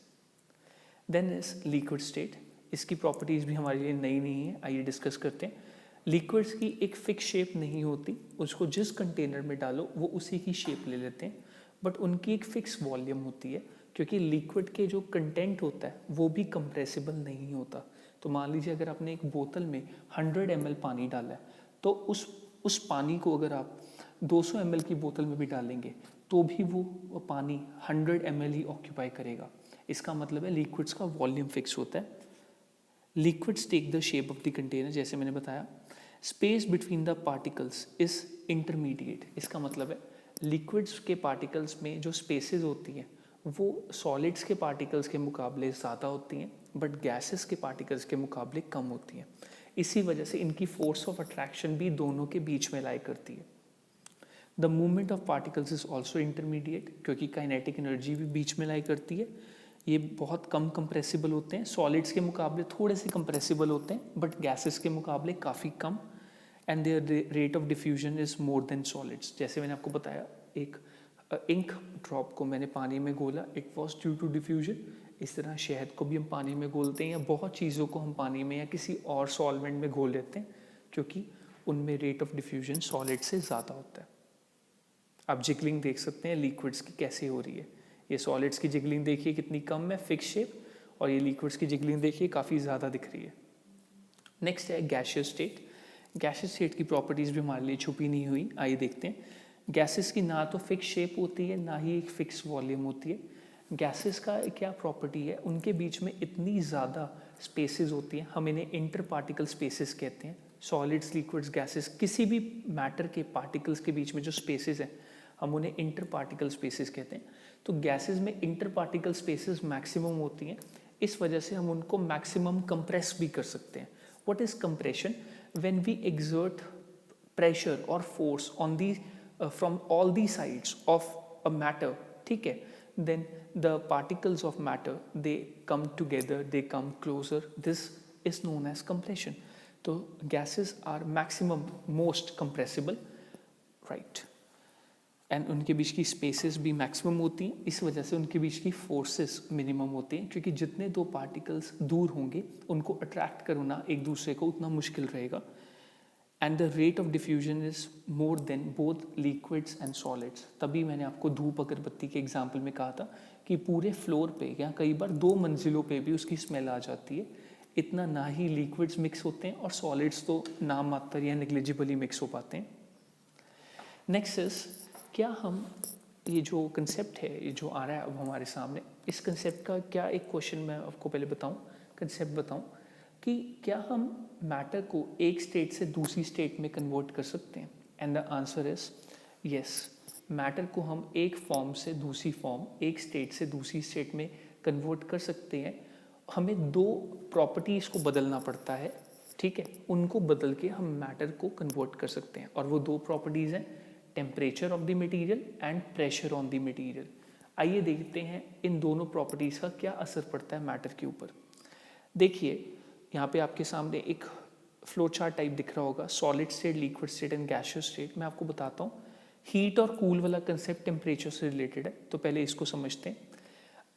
देन इज लिक्विड स्टेट, इसकी प्रॉपर्टीज़ भी हमारे लिए नई नहीं है, आइए डिस्कस करते हैं। लिक्विड्स की एक फिक्स शेप नहीं होती, उसको जिस कंटेनर में डालो वो उसी की शेप ले लेते हैं, बट उनकी एक फिक्स वॉल्यूम होती है, क्योंकि लिक्विड के जो कंटेंट होता है वो भी कंप्रेसिबल नहीं होता। तो मान लीजिए अगर आपने एक बोतल में 100 ml पानी डाला है, तो उस पानी को अगर आप 200 ml की बोतल में भी डालेंगे तो भी वो पानी 100 ml ही ऑक्यूपाई करेगा। इसका मतलब है लिक्विड्स का वॉल्यूम फिक्स होता है। Liquids take the shape of the container, जैसे मैंने बताया। Space between the particles is intermediate, इसका मतलब है लिक्विड्स के पार्टिकल्स में जो स्पेसेस होती हैं वो सॉलिड्स के पार्टिकल्स के मुकाबले ज़्यादा होती हैं, बट गैसेस के पार्टिकल्स के मुकाबले कम होती हैं। इसी वजह से इनकी फोर्स ऑफ अट्रैक्शन भी दोनों के बीच में लाई करती है। The movement of particles is also intermediate, क्योंकि काइनेटिक एनर्जी भी बीच में लाई करती है। ये बहुत कम कंप्रेसिबल होते हैं, सॉलिड्स के मुकाबले थोड़े से कंप्रेसिबल होते हैं, बट गैसेस के मुकाबले काफ़ी कम। And their rate of diffusion is more than solids. जैसे मैंने आपको बताया, एक इंक ड्रॉप को मैंने पानी में घोला, it was due to diffusion. इस तरह शहद को भी हम पानी में घोलते हैं, या बहुत चीज़ों को हम पानी में या किसी और सॉल्वेंट में घोल लेते हैं, क्योंकि उनमें रेट ऑफ डिफ्यूजन सॉलिड से ज़्यादा होता है। आप जिगलिंग देख सकते हैं लिक्विड्स की कैसे हो रही है। ये सॉलिड्स की जिगलिंग देखिए कितनी कम है, फिक्स शेप, और ये लिक्विड्स की जिगलिंग देखिए काफ़ी ज़्यादा दिख रही है। नेक्स्ट है गैसियस स्टेट। गैसियस स्टेट की प्रॉपर्टीज़ भी हमारे लिए छुपी नहीं हुई, आइए देखते हैं। गैसेस की ना तो फिक्स शेप होती है, ना ही एक फिक्स वॉल्यूम होती है। गैसेस का क्या प्रॉपर्टी है, उनके बीच में इतनी ज़्यादा स्पेसेस होती हैं, हम इन्हें इंटर पार्टिकल स्पेसेस कहते हैं। सॉलिड्स, लिक्विड्स, गैसेस, किसी भी मैटर के पार्टिकल्स के बीच में जो स्पेसेस हैं हम उन्हें इंटर पार्टिकल स्पेसेस कहते हैं। तो गैसेस में इंटर पार्टिकल स्पेसेस मैक्सिमम होती हैं, इस वजह से हम उनको मैक्सिमम कंप्रेस भी कर सकते हैं। What is compression? When we exert pressure or force on the from all the sides of a matter, ठीक है, then the particles of matter they come together, they come closer, this is known as compression. तो gases are maximum most compressible, right, and उनके बीच की स्पेसेस भी मैक्सिमम होती हैं, इस वजह से उनके बीच की फोर्सेस मिनिमम होती हैं, क्योंकि जितने दो पार्टिकल्स दूर होंगे उनको अट्रैक्ट करना एक दूसरे को उतना मुश्किल रहेगा। And the rate of diffusion is more then both liquids and solids. तभी मैंने आपको धूप अगरबत्ती के एग्जाम्पल में कहा था कि पूरे फ्लोर पे या कई बार 2 मंजिलों पे भी उसकी स्मेल आ जाती है। इतना ना ही लिक्विड्स मिक्स होते हैं और सॉलिड्स तो नाम मात्र या नेग्लिजिबली मिक्स हो पाते हैं। नेक्स्ट इज, क्या हम ये जो कंसेप्ट है, ये जो आ रहा है अब हमारे सामने, इस कंसेप्ट का क्या एक क्वेश्चन मैं आपको पहले बताऊं, कंसेप्ट बताऊं कि क्या हम मैटर को एक स्टेट से दूसरी स्टेट में कन्वर्ट कर सकते हैं? And the answer is yes. Matter को हम एक फॉर्म से दूसरी फॉर्म, एक स्टेट से दूसरी स्टेट में कन्वर्ट कर सकते हैं। हमें 2 प्रॉपर्टीज़ को बदलना पड़ता है, ठीक है, उनको बदल के हम मैटर को कन्वर्ट कर सकते हैं, और वो 2 प्रॉपर्टीज़ हैं, temperature of the material and pressure on the material. आइए देखते हैं इन दोनों प्रॉपर्टीज़ का क्या असर पड़ता है मैटर के ऊपर। देखिए यहाँ पे आपके सामने एक फ्लो चार्ट टाइप दिख रहा होगा, solid state, liquid state and gaseous state. मैं आपको बताता हूँ, हीट और कूल वाला कंसेप्ट टेम्परेचर से रिलेटेड है, तो पहले इसको समझते हैं।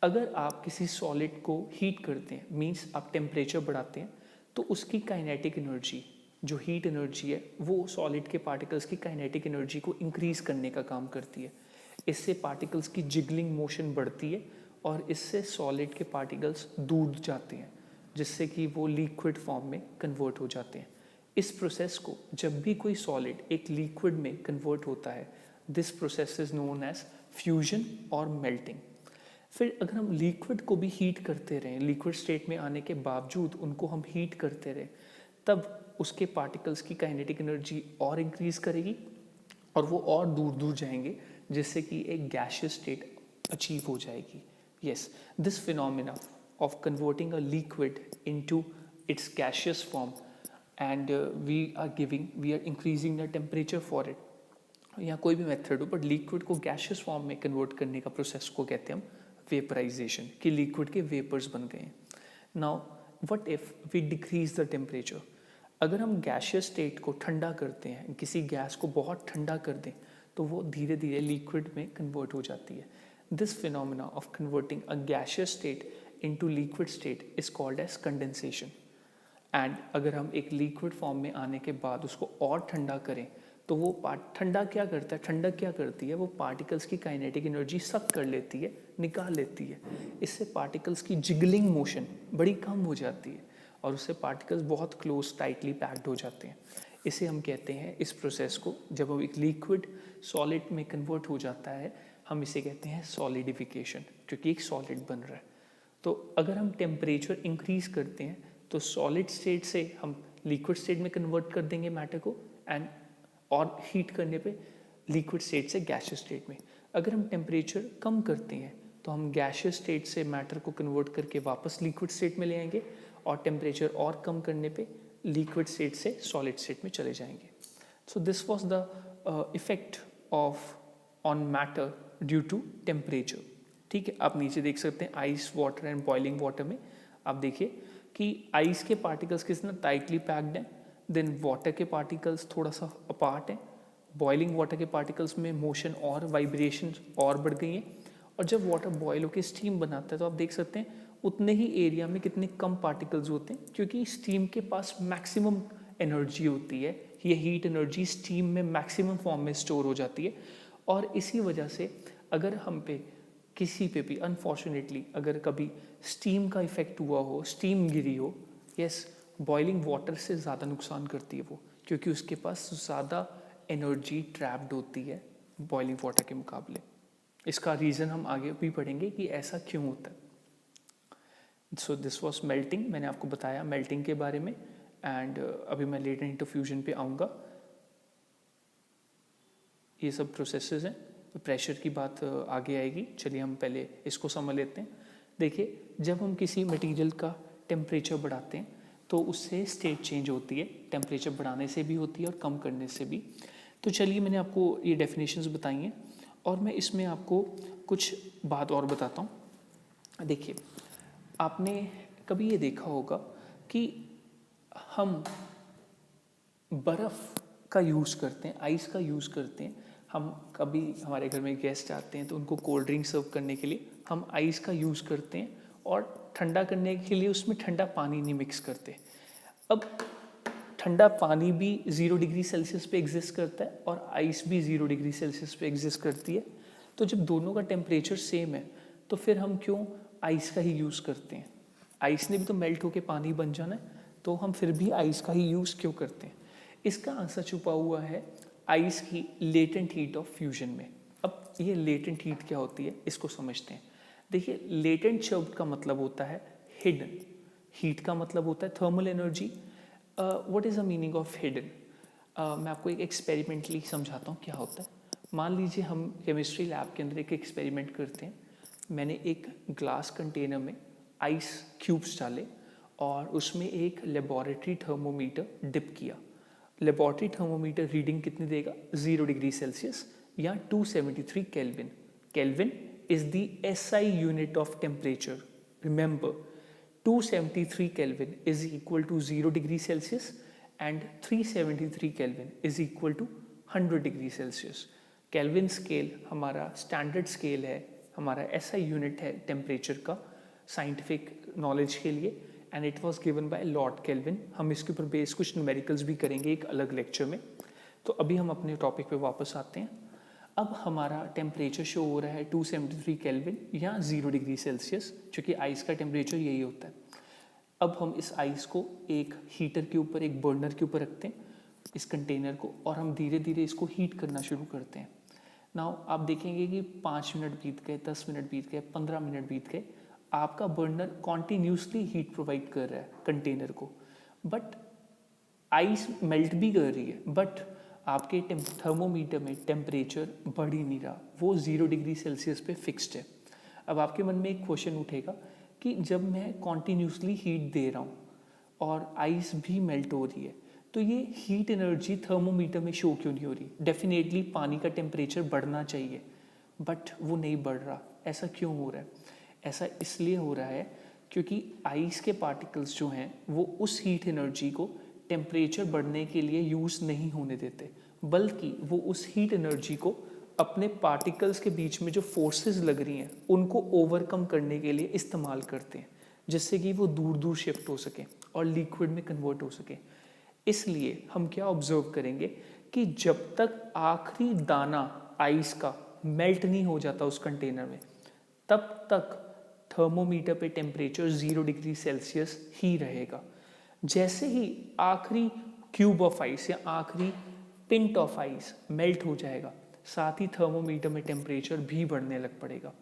अगर आप किसी सॉलिड को हीट करते हैं, मीन्स आप टेम्परेचर बढ़ाते हैं, तो उसकी काइनेटिक एनर्जी, जो हीट एनर्जी है, वो सॉलिड के पार्टिकल्स की काइनेटिक एनर्जी को इंक्रीज करने का काम करती है। इससे पार्टिकल्स की जिगलिंग मोशन बढ़ती है और इससे सॉलिड के पार्टिकल्स दूर जाते हैं, जिससे कि वो लिक्विड फॉर्म में कन्वर्ट हो जाते हैं। इस प्रोसेस को, जब भी कोई सॉलिड एक लिक्विड में कन्वर्ट होता है, this process is known as fusion और मेल्टिंग। फिर अगर हम लिक्विड को भी हीट करते रहें, लिक्विड स्टेट में आने के बावजूद उनको हम हीट करते रहें, तब उसके पार्टिकल्स की काइनेटिक एनर्जी और इंक्रीज करेगी और वो और दूर दूर जाएंगे, जिससे कि एक गैशियस स्टेट अचीव हो जाएगी. Yes, this phenomena of converting a liquid into its gaseous form and we are increasing the temperature for it, या कोई भी मेथड हो, बट लिक्विड को गैशियस फॉर्म में कन्वर्ट करने का प्रोसेस को कहते हैं हम वेपराइजेशन, कि लिक्विड के वेपर्स बन गए हैं. Now what if we decrease the temperature? अगर हम गैशियस स्टेट को ठंडा करते हैं, किसी गैस को बहुत ठंडा कर दें, तो वो धीरे धीरे लिक्विड में कन्वर्ट हो जाती है. This phenomena of converting a gaseous state into liquid state is called as condensation. And अगर हम एक लिक्विड फॉर्म में आने के बाद उसको और ठंडा करें, तो वो ठंडा क्या करता है, ठंडक क्या करती है, वो पार्टिकल्स की काइनेटिक एनर्जी सक कर लेती है, निकाल लेती है. इससे पार्टिकल्स की जिगलिंग मोशन बड़ी कम हो जाती है और उससे पार्टिकल्स बहुत क्लोज टाइटली पैक्ड हो जाते हैं. इसे हम कहते हैं, इस प्रोसेस को, जब वो एक लिक्विड सॉलिड में कन्वर्ट हो जाता है, हम इसे कहते हैं सॉलिडिफिकेशन, क्योंकि एक सॉलिड बन रहा है. तो अगर हम टेम्परेचर इंक्रीज करते हैं तो सॉलिड स्टेट से हम लिक्विड स्टेट में कन्वर्ट कर देंगे मैटर को, एंड और हीट करने पे लिक्विड स्टेट से गैशियस स्टेट में. अगर हम टेम्परेचर कम करते हैं तो हम गैशियस स्टेट से मैटर को कन्वर्ट करके वापस लिक्विड स्टेट में ले आएंगे, और टेम्परेचर और कम करने पे लिक्विड स्टेट से सॉलिड स्टेट में चले जाएंगे. So this was the effect of on matter due to temperature. ठीक है, आप नीचे देख सकते हैं ice water and boiling water में आप देखिए कि आइस के पार्टिकल्स कितना टाइटली पैक्ड हैं, देन वाटर के पार्टिकल्स थोड़ा सा अपार्ट हैं, बॉइलिंग वाटर के पार्टिकल्स में मोशन और वाइब्रेशन और बढ़ गई हैं. और जब वाटर बॉयल होकर स्टीम बनाता है तो आप देख सकते हैं उतने ही एरिया में कितने कम पार्टिकल्स होते हैं, क्योंकि स्टीम के पास मैक्सिमम एनर्जी होती है, ये हीट एनर्जी स्टीम में मैक्सिमम फॉर्म में स्टोर हो जाती है. और इसी वजह से अगर हम पे किसी पे भी अनफॉर्चुनेटली अगर कभी स्टीम का इफेक्ट हुआ हो, स्टीम गिरी हो, यस, बॉइलिंग वाटर से ज़्यादा नुकसान करती है वो, क्योंकि उसके पास ज़्यादा एनर्जी ट्रैप्ड होती है बॉइलिंग वाटर के मुकाबले. इसका रीज़न हम आगे भी पढ़ेंगे कि ऐसा क्यों होता है. सो दिस वॉज मेल्टिंग, मैंने आपको बताया मेल्टिंग के बारे में. एंड अभी मैं लेटर इंटू फ्यूजन पे आऊँगा. ये सब प्रोसेसेस हैं, प्रेशर की बात आगे आएगी. चलिए हम पहले इसको समझ लेते हैं. देखिए, जब हम किसी मटेरियल का टेम्परेचर बढ़ाते हैं तो उससे स्टेट चेंज होती है, टेम्परेचर बढ़ाने से भी होती है और कम करने से भी. तो चलिए मैंने आपको ये डेफिनेशंस बताई हैं और मैं इसमें आपको कुछ बात और बताता हूँ. देखिए, आपने कभी ये देखा होगा कि हम बर्फ़ का यूज़ करते हैं, आइस का यूज़ करते हैं. हम कभी हमारे घर में गेस्ट आते हैं तो उनको कोल्ड ड्रिंक सर्व करने के लिए हम आइस का यूज़ करते हैं, और ठंडा करने के लिए उसमें ठंडा पानी नहीं मिक्स करते. अब ठंडा पानी भी 0 डिग्री सेल्सियस पे एग्जिस्ट करता है और आइस भी 0 डिग्री सेल्सियस पे एग्जिस्ट करती है. तो जब दोनों का टेम्परेचर सेम है तो फिर हम क्यों आइस का ही यूज़ करते हैं? आइस ने भी तो मेल्ट होकर पानी बन जाना है, तो हम फिर भी आइस का ही यूज़ क्यों करते हैं? इसका आंसर छुपा हुआ है आइस की लेटेंट हीट ऑफ फ्यूजन में. अब ये लेटेंट हीट क्या होती है इसको समझते हैं. देखिए, लेटेंट शब्द का मतलब होता है हिडन, हीट का मतलब होता है thermal energy. What is the meaning of hidden? मैं आपको एक एक्सपेरिमेंटली समझाता हूँ क्या होता है. मान लीजिए हम केमिस्ट्री लैब के अंदर एक एक्सपेरिमेंट करते हैं. मैंने एक ग्लास कंटेनर में आइस क्यूब्स डाले और उसमें एक लेबोरेटरी थर्मोमीटर डिप किया. लेबोरेटरी थर्मोमीटर रीडिंग कितनी देगा? 0 डिग्री सेल्सियस या 273 kelvin. Kelvin is the SI unit of temperature. Remember, 273 Kelvin is equal to 0 degree Celsius and 373 Kelvin is equal to 100 degree Celsius. Kelvin scale हमारा standard scale है, हमारा SI unit है temperature का scientific knowledge के लिए, and it was given by Lord Kelvin. हम इसके ऊपर बेस कुछ numericals भी करेंगे एक अलग lecture में. तो अभी हम अपने टॉपिक पे वापस आते हैं. अब हमारा टेम्परेचर शो हो रहा है 273 केल्विन या 0 डिग्री सेल्सियस, क्योंकि आइस का टेम्परेचर यही होता है. अब हम इस आइस को एक हीटर के ऊपर, एक बर्नर के ऊपर रखते हैं, इस कंटेनर को, और हम धीरे धीरे इसको हीट करना शुरू करते हैं. नाउ आप देखेंगे कि 5 मिनट बीत गए, 10 मिनट बीत गए, 15 मिनट बीत गए, आपका बर्नर कॉन्टीन्यूसली हीट प्रोवाइड कर रहा है कंटेनर को, बट आइस मेल्ट भी कर रही है, बट आपके थर्मोमीटर में टेम्परेचर बढ़ ही नहीं रहा, वो 0 डिग्री सेल्सियस पे फिक्स्ड है। अब आपके मन में एक क्वेश्चन उठेगा कि जब मैं कॉन्टीन्यूसली हीट दे रहा हूँ और आइस भी मेल्ट हो रही है, तो ये हीट एनर्जी थर्मोमीटर में शो क्यों नहीं हो रही? डेफिनेटली पानी का टेम्परेचर बढ़ना चाहिए, बट वो नहीं बढ़ रहा। ऐसा क्यों हो रहा है? ऐसा इसलिए हो रहा है क्योंकि आइस के पार्टिकल्स जो हैं वो उस हीट एनर्जी को टेम्परेचर बढ़ने के लिए यूज़ नहीं होने देते, बल्कि वो उस हीट एनर्जी को अपने पार्टिकल्स के बीच में जो फोर्सेस लग रही हैं उनको ओवरकम करने के लिए इस्तेमाल करते हैं, जिससे कि वो दूर दूर शिफ्ट हो सके और लिक्विड में कन्वर्ट हो सके। इसलिए हम क्या ऑब्जर्व करेंगे कि जब तक आखिरी दाना आइस का मेल्ट नहीं हो जाता उस कंटेनर में, तब तक थर्मोमीटर पे टेम्परेचर 0 डिग्री सेल्सियस ही रहेगा। जैसे ही आखिरी क्यूब ऑफ आइस या आखिरी पिंट ऑफ आइस मेल्ट हो जाएगा, साथ ही थर्मोमीटर में टेम्परेचर भी बढ़ने लग पड़ेगा।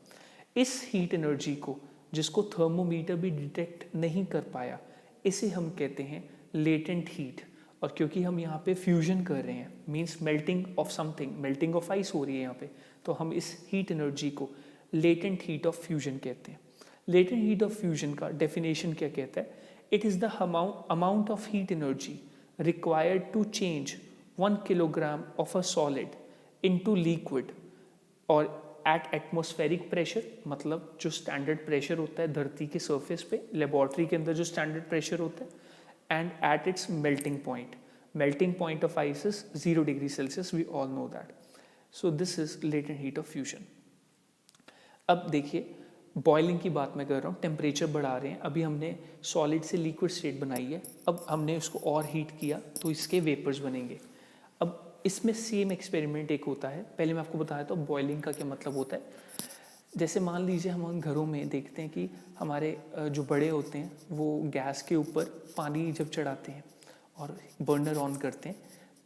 इस हीट एनर्जी को, जिसको थर्मोमीटर भी डिटेक्ट नहीं कर पाया, इसे हम कहते हैं लेटेंट हीट। और क्योंकि हम यहाँ पे फ्यूजन कर रहे हैं, means melting of something, melting of ice हो रही है यहाँ पे, तो हम इस हीट एनर्जी को लेटेंट हीट ऑफ फ्यूजन कहते हैं। लेटेंट हीट ऑफ फ्यूजन का डेफिनेशन क्या कहता है? It is the amount of heat energy required to change 1 kilogram of a solid into liquid और एट एटमॉस्फेरिक प्रेशर, मतलब जो स्टैंडर्ड प्रेशर होता है धरती के सरफेस पे, लेबॉर्ट्री के अंदर जो स्टैंडर्ड प्रेशर होता है, and at its melting point. Melting point of ice is 0 degree Celsius, we all know that. So this is latent heat of fusion. अब देखिए, बॉइलिंग की बात मैं कर रहा हूँ, टेम्परेचर बढ़ा रहे हैं, अभी हमने सॉलिड से लिक्विड स्टेट बनाई है, अब हमने उसको और हीट किया तो इसके वेपर्स बनेंगे। अब इसमें सेम एक्सपेरिमेंट एक होता है, पहले मैं आपको बताया था बॉइलिंग का क्या मतलब होता है। जैसे मान लीजिए हम घरों में देखते हैं कि हमारे जो बड़े होते हैं वो गैस के ऊपर पानी जब चढ़ाते हैं और बर्नर ऑन करते हैं,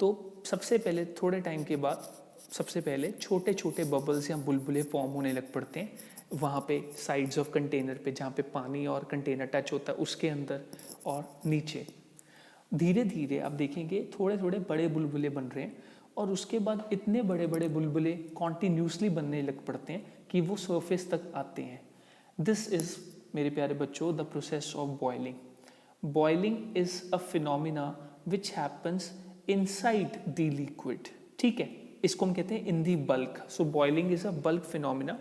तो सबसे पहले थोड़े टाइम के बाद सबसे पहले छोटे छोटे बबल्स या बुलबुले फॉर्म होने लग पड़ते हैं वहाँ पे साइड्स ऑफ कंटेनर पे, जहाँ पे पानी और कंटेनर टच होता है उसके अंदर और नीचे। धीरे धीरे आप देखेंगे थोड़े थोड़े बड़े बुलबुले बन रहे हैं और उसके बाद इतने बड़े बड़े बुलबुले कॉन्टीन्यूसली बनने लग पड़ते हैं कि वो सरफेस तक आते हैं। दिस इज़, मेरे प्यारे बच्चों, the process of boiling. Boiling is a phenomena which happens inside the liquid. ठीक है, इसको हम कहते हैं in the bulk. So boiling is a bulk phenomena.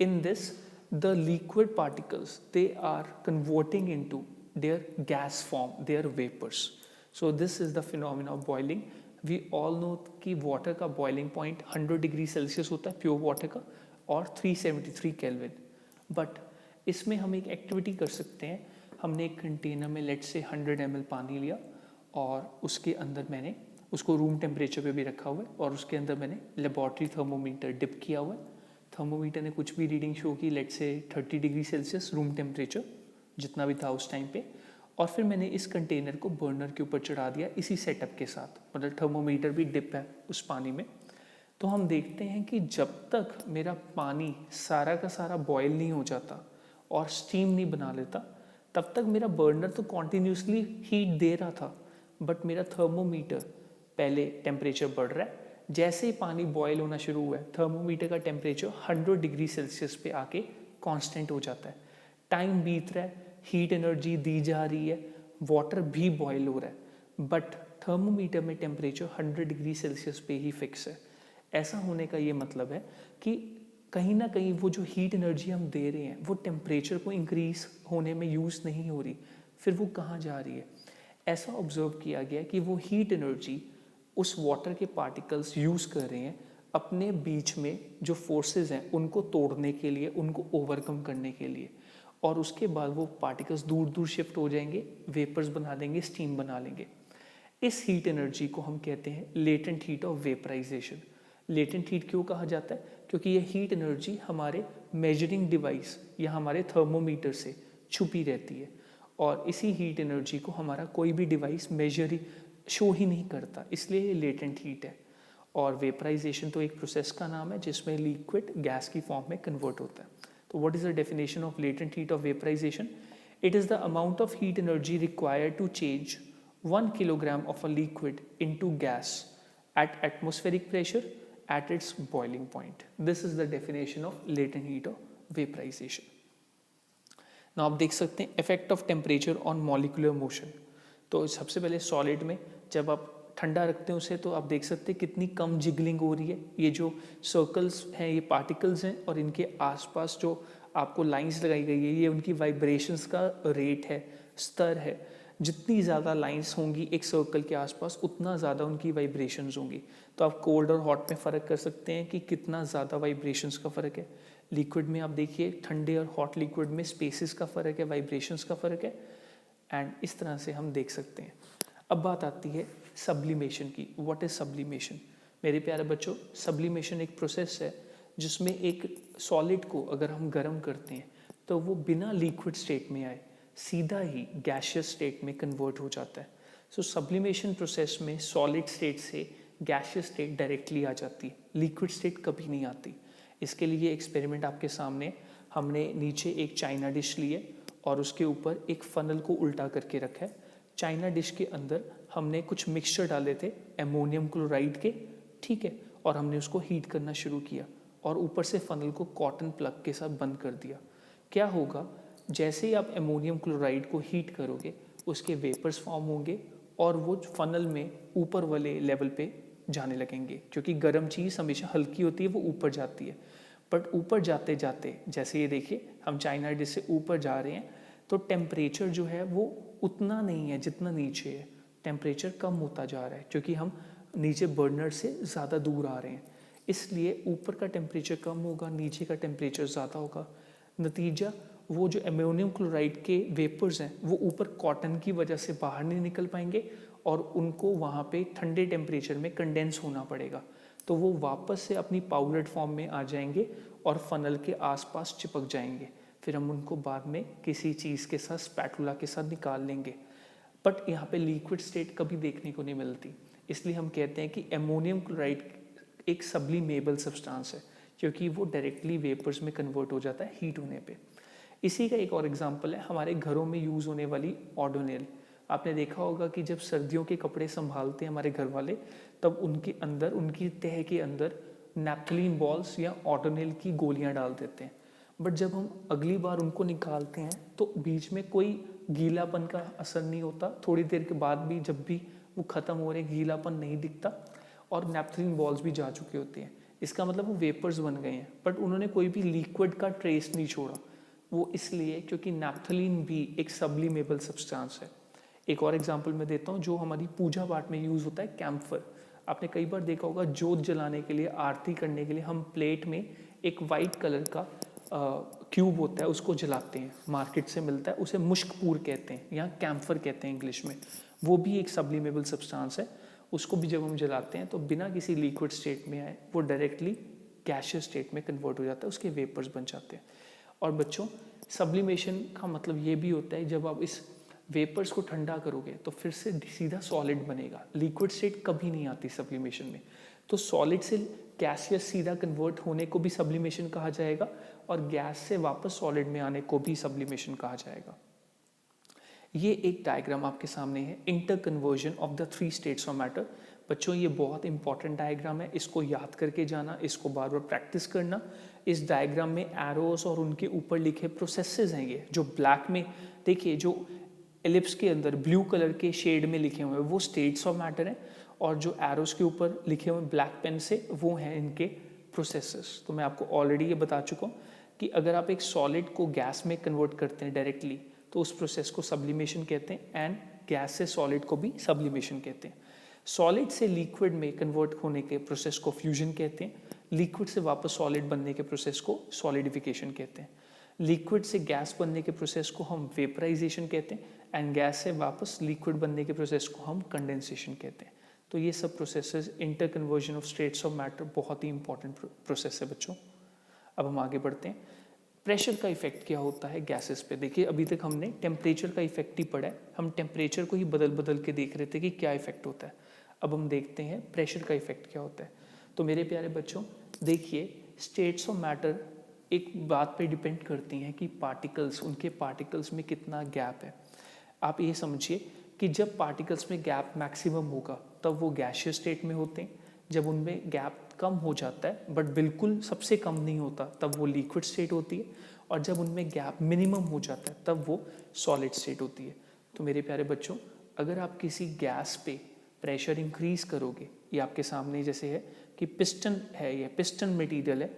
In this the liquid particles, they are converting into their gas form, their vapors. So this is the phenomena of boiling. We all know कि water का boiling point 100 डिग्री सेल्सियस होता है प्योर वाटर का और 373 केल्विन। बट इसमें हम एक एक्टिविटी कर सकते हैं। हमने एक कंटेनर में लेट से 100 ml पानी लिया और उसके अंदर मैंने उसको रूम टेम्परेचर पे भी रखा हुआ है और उसके अंदर मैंने लेबॉर्ट्री थर्मोमीटर डिप किया हुआ है। थर्मोमीटर ने कुछ भी रीडिंग शो की, लेट से 30 डिग्री सेल्सियस रूम टेम्परेचर जितना भी था उस टाइम पे, और फिर मैंने इस कंटेनर को बर्नर के ऊपर चढ़ा दिया इसी सेटअप के साथ, मतलब थर्मोमीटर भी डिप है उस पानी में। तो हम देखते हैं कि जब तक मेरा पानी सारा का सारा बॉयल नहीं हो जाता और स्टीम नहीं बना लेता, तब तक मेरा बर्नर तो कॉन्टीन्यूसली हीट दे रहा था, बट मेरा थर्मोमीटर पहले टेम्परेचर बढ़ रहा है। जैसे ही पानी बॉयल होना शुरू हुआ है, थर्मोमीटर का टेम्परेचर 100 डिग्री सेल्सियस पे आके कांस्टेंट हो जाता है। टाइम बीत रहा है, हीट एनर्जी दी जा रही है, वाटर भी बॉयल हो रहा है, बट थर्मोमीटर में टेम्परेचर 100 डिग्री सेल्सियस पे ही फिक्स है। ऐसा होने का ये मतलब है कि कहीं ना कहीं वो जो हीट एनर्जी हम दे रहे हैं वो टेम्परेचर को इंक्रीज होने में यूज़ नहीं हो रही, फिर वो कहाँ जा रही है? ऐसा ऑब्जर्व किया गया कि वो हीट एनर्जी उस वाटर के पार्टिकल्स यूज़ कर रहे हैं अपने बीच में जो फोर्सेस हैं उनको तोड़ने के लिए, उनको ओवरकम करने के लिए, और उसके बाद वो पार्टिकल्स दूर दूर शिफ्ट हो जाएंगे, वेपर्स बना देंगे, स्टीम बना लेंगे। इस हीट एनर्जी को हम कहते हैं latent heat of vaporisation. Latent heat क्यों कहा जाता है? क्योंकि ये हीट एनर्जी हमारे मेजरिंग डिवाइस या हमारे थर्मोमीटर से छुपी रहती है और इसी हीट एनर्जी को हमारा कोई भी डिवाइस मेजर ही शो ही नहीं करता, इसलिए ये लेटेंट हीट है। और वेपराइजेशन तो एक प्रोसेस का नाम है जिसमें लिक्विड गैस की फॉर्म में कन्वर्ट होता है। तो what is the definition of latent heat of vaporisation? It is the amount of heat energy required to change 1 kilogram of a liquid into gas at atmospheric pressure at its boiling point. This is the definition of latent heat or vaporization. Now आप देख सकते हैं effect of temperature on molecular motion. तो सबसे पहले सॉलिड में जब आप ठंडा रखते हैं उसे तो आप देख सकते हैं कितनी कम जिगलिंग हो रही है। ये जो सर्कल्स हैं ये पार्टिकल्स हैं और इनके आसपास जो आपको लाइंस लगाई गई है ये उनकी वाइब्रेशंस का रेट है, स्तर है। जितनी ज़्यादा लाइंस होंगी एक सर्कल के आसपास उतना ज़्यादा उनकी वाइब्रेशंस होंगी। तो आप कोल्ड और हॉट में फ़र्क कर सकते हैं कि कितना ज़्यादा वाइब्रेशंस का फ़र्क है। लिक्विड में आप देखिए ठंडे और हॉट लिक्विड में स्पेसिस का फ़र्क है, वाइब्रेशंस का फ़र्क है, एंड इस तरह से हम देख सकते हैं। अब बात आती है सब्लिमेशन की। What is sublimation? मेरे प्यारे बच्चों, सब्लिमेशन एक प्रोसेस है जिसमें एक सॉलिड को अगर हम गर्म करते हैं तो वो बिना लिक्विड स्टेट में आए सीधा ही गैशियस स्टेट में कन्वर्ट हो जाता है। सो सब्लिमेशन प्रोसेस में सॉलिड स्टेट से गैशियस स्टेट डायरेक्टली आ जाती है, लिक्विड स्टेट कभी नहीं आती। इसके लिए एक्सपेरिमेंट आपके सामने, हमने नीचे एक चाइना डिश ली है और उसके ऊपर एक फनल को उल्टा करके रखा है। चाइना डिश के अंदर हमने कुछ मिक्सचर डाले थे एमोनियम क्लोराइड के, ठीक है, और हमने उसको हीट करना शुरू किया और ऊपर से फनल को कॉटन प्लग के साथ बंद कर दिया। क्या होगा, जैसे ही आप एमोनियम क्लोराइड को हीट करोगे उसके वेपर्स फॉर्म होंगे और वो फनल में ऊपर वाले लेवल पे जाने लगेंगे, क्योंकि गर्म चीज़ हमेशा हल्की होती है, वो ऊपर जाती है। बट ऊपर जाते जाते जैसे ये देखिए हम चाइना डिश से ऊपर जा रहे हैं तो टेम्परेचर जो है वो उतना नहीं है जितना नीचे है, टेम्परेचर कम होता जा रहा है क्योंकि हम नीचे बर्नर से ज़्यादा दूर आ रहे हैं। इसलिए ऊपर का टेम्परेचर कम होगा, नीचे का टेम्परेचर ज़्यादा होगा। नतीजा, वो जो एमोनियम क्लोराइड के वेपर्स हैं वो ऊपर कॉटन की वजह से बाहर नहीं निकल पाएंगे और उनको वहाँ पे ठंडे टेम्परेचर में कंडेंस होना पड़ेगा। तो वो वापस से अपनी पाउडर्ड फॉर्म में आ जाएंगे और फनल के आसपास चिपक जाएंगे। फिर हम उनको बाद में किसी चीज़ के साथ, स्पैटुला के साथ निकाल लेंगे। बट यहाँ पे लिक्विड स्टेट कभी देखने को नहीं मिलती, इसलिए हम कहते हैं कि एमोनियम क्लोराइड एक सब्लिमेबल सब्सटेंस है क्योंकि वो डायरेक्टली वेपर्स में कन्वर्ट हो जाता है हीट होने पे। इसी का एक और एग्जांपल है हमारे घरों में यूज़ होने वाली ओडोनिल। आपने देखा होगा कि जब सर्दियों के कपड़े संभालते हैं हमारे घर वाले, तब उनके अंदर, उनकी तह के अंदर नैप्थलीन बॉल्स या ओडोनिल की गोलियां डाल देते हैं। बट जब हम अगली बार उनको निकालते हैं तो बीच में कोई गीलापन का असर नहीं होता, थोड़ी देर के बाद भी जब भी वो ख़त्म हो रहे गीलापन नहीं दिखता और नैप्थलीन बॉल्स भी जा चुके होते हैं। इसका मतलब वो वेपर्स बन गए हैं, बट उन्होंने कोई भी लिक्विड का ट्रेस नहीं छोड़ा। वो इसलिए क्योंकि नैप्थलीन भी एक सब्लिमेबल सब्सटेंस है। एक और एग्जांपल मैं देता हूँ जो हमारी पूजा पाठ में यूज़ होता है, कैम्फर। आपने कई बार देखा होगा जोत जलाने के लिए, आरती करने के लिए हम प्लेट में एक वाइट कलर का क्यूब होता है उसको जलाते हैं, मार्केट से मिलता है, उसे मुश्कपूर कहते हैं या कैम्फर कहते हैं इंग्लिश में। वो भी एक सब्लिमेबल सब्सटेंस है। उसको भी जब हम जलाते हैं तो बिना किसी लिक्विड स्टेट में आए वो डायरेक्टली गैशियस स्टेट में कन्वर्ट हो जाता है, उसके वेपर्स बन जाते हैं। और बच्चों, सब्लिमेशन का मतलब ये भी होता है जब आप इस वेपर्स को ठंडा करोगे तो फिर से सीधा सॉलिड बनेगा, लिक्विड स्टेट कभी नहीं आती सब्लिमेशन में। तो सॉलिड से गैसियस सीधा कन्वर्ट होने को भी सब्लिमेशन कहा जाएगा और गैस से वापस सॉलिड में आने को भी सब्लिमेशन कहा जाएगा। ये एक डायग्राम आपके सामने है, inter conversion of the 3 states of matter. बच्चों, ये बहुत इंपॉर्टेंट डायग्राम है, इसको याद करके जाना, इसको बार बार प्रैक्टिस करना। इस डायग्राम में एरोस और उनके ऊपर लिखे प्रोसेसेस हैं। ये जो ब्लैक में देखिए, जो एलिप्स के अंदर ब्लू कलर के शेड में लिखे हुए हैं वो स्टेट्स ऑफ मैटर हैं, और जो एरोस के ऊपर लिखे हुए ब्लैक पेन से वो हैं इनके प्रोसेसेस। तो मैं आपको ऑलरेडी ये बता चुका हूँ कि अगर आप एक सॉलिड को गैस में कन्वर्ट करते हैं डायरेक्टली तो उस प्रोसेस को सब्लिमेशन कहते हैं, एंड गैस से सॉलिड को भी सब्लिमेशन कहते हैं। सॉलिड से लिक्विड में कन्वर्ट होने के प्रोसेस को फ्यूजन कहते हैं, लिक्विड से वापस सॉलिड बनने के प्रोसेस को सॉलिडिफिकेशन कहते हैं, लिक्विड से गैस बनने के प्रोसेस को हम वेपराइजेशन कहते हैं, एंड गैस से वापस लिक्विड बनने के प्रोसेस को हम कंडेंसेशन कहते हैं। तो ये सब processes, inter conversion of states of matter, बहुत ही इंपॉर्टेंट प्रोसेस है बच्चों। अब हम आगे बढ़ते हैं। प्रेशर का इफेक्ट क्या होता है गैसेस पे? देखिए, अभी तक हमने टेम्परेचर का इफेक्ट ही पढ़ा है, हम टेम्परेचर को ही बदल बदल के देख रहे थे कि क्या इफेक्ट होता है। अब हम देखते हैं प्रेशर का इफेक्ट क्या होता है। तो मेरे प्यारे बच्चों देखिए, स्टेट्स ऑफ मैटर एक बात पे डिपेंड करती हैं कि पार्टिकल्स, उनके पार्टिकल्स में कितना गैप है। आप ये समझिए कि जब पार्टिकल्स में गैप मैक्सिमम होगा तब वो गैसियस स्टेट में होते हैं, जब उनमें गैप कम हो जाता है बट बिल्कुल सबसे कम नहीं होता तब वो लिक्विड स्टेट होती है, और जब उनमें गैप मिनिमम हो जाता है तब वो सॉलिड स्टेट होती है। तो मेरे प्यारे बच्चों, अगर आप किसी गैस पे प्रेशर इंक्रीज करोगे, ये आपके सामने जैसे है कि पिस्टन है, ये पिस्टन मटेरियल है,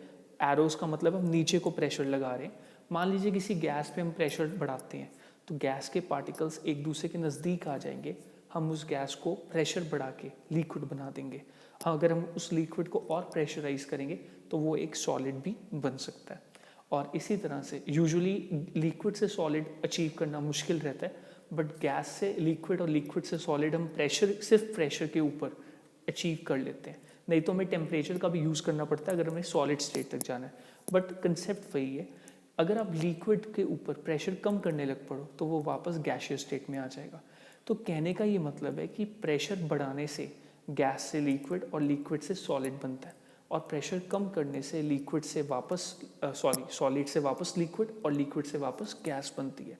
एरोस का मतलब हम नीचे को प्रेशर लगा रहे हैं। मान लीजिए किसी गैस पे हम प्रेशर बढ़ाते हैं तो गैस के पार्टिकल्स एक दूसरे के नज़दीक आ जाएंगे, हम उस गैस को प्रेशर बढ़ा के लिक्विड बना देंगे। हाँ, अगर हम उस लिक्विड को और प्रेशराइज करेंगे तो वो एक सॉलिड भी बन सकता है। और इसी तरह से यूजुअली लिक्विड से सॉलिड अचीव करना मुश्किल रहता है, बट गैस से लिक्विड और लिक्विड से सॉलिड हम प्रेशर, सिर्फ प्रेशर के ऊपर अचीव कर लेते हैं। नहीं तो हमें टेम्परेचर का भी यूज़ करना पड़ता है अगर हमें सॉलिड स्टेट तक जाना है। बट कंसेप्ट वही है, अगर आप लिक्विड के ऊपर प्रेशर कम करने लग पड़ो तो वो वापस गैसियस स्टेट में आ जाएगा। तो कहने का ये मतलब है कि प्रेशर बढ़ाने से गैस से लिक्विड और लिक्विड से सॉलिड बनता है, और प्रेशर कम करने से लिक्विड से वापस सॉलिड से वापस लिक्विड और लिक्विड से वापस गैस बनती है।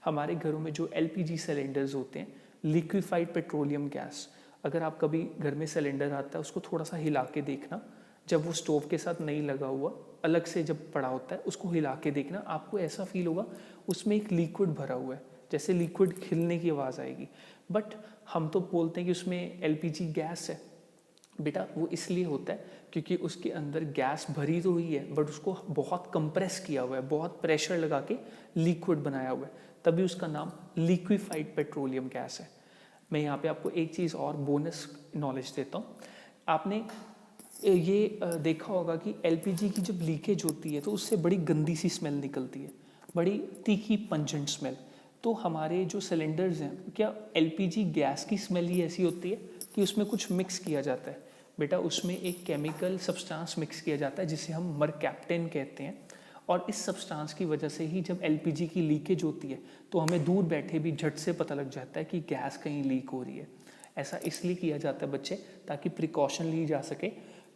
हमारे घरों में जो एलपीजी सिलेंडर्स होते हैं, लिक्विफाइड पेट्रोलियम गैस, अगर आप कभी घर में सिलेंडर आता है उसको थोड़ा सा हिला के देखना, जब वो स्टोव के साथ नहीं लगा हुआ अलग से जब पड़ा होता है उसको हिला के देखना, आपको ऐसा फील होगा उसमें एक लिक्विड भरा हुआ है, जैसे लिक्विड खिलने की आवाज़ आएगी। बट हम तो बोलते हैं कि उसमें एलपीजी गैस है। बेटा वो इसलिए होता है क्योंकि उसके अंदर गैस भरी तो हुई है बट उसको बहुत कंप्रेस किया हुआ है, बहुत प्रेशर लगा के लिक्विड बनाया हुआ है, तभी उसका नाम लिक्विफाइड पेट्रोलियम गैस है। मैं यहाँ पे आपको एक चीज़ और बोनस नॉलेज देता हूँ। आपने ये देखा होगा कि एलपीजी की जब लीकेज होती है तो उससे बड़ी गंदी सी स्मेल निकलती है, बड़ी तीखी पंजेंट स्मेल। तो हमारे जो सिलेंडर्स हैं, क्या एलपीजी गैस की स्मेल ही ऐसी होती है कि उसमें कुछ मिक्स किया जाता है? बेटा उसमें एक केमिकल सब्सटेंस मिक्स किया जाता है जिसे हम मरकैप्टेन कहते हैं, और इस सब्सटेंस की वजह से ही जब एलपीजी की लीकेज होती है तो हमें दूर बैठे भी झट से पता लग जाता है कि गैस कहीं लीक हो रही है। ऐसा इसलिए किया जाता है बच्चे, ताकि प्रिकॉशन ली जा सके,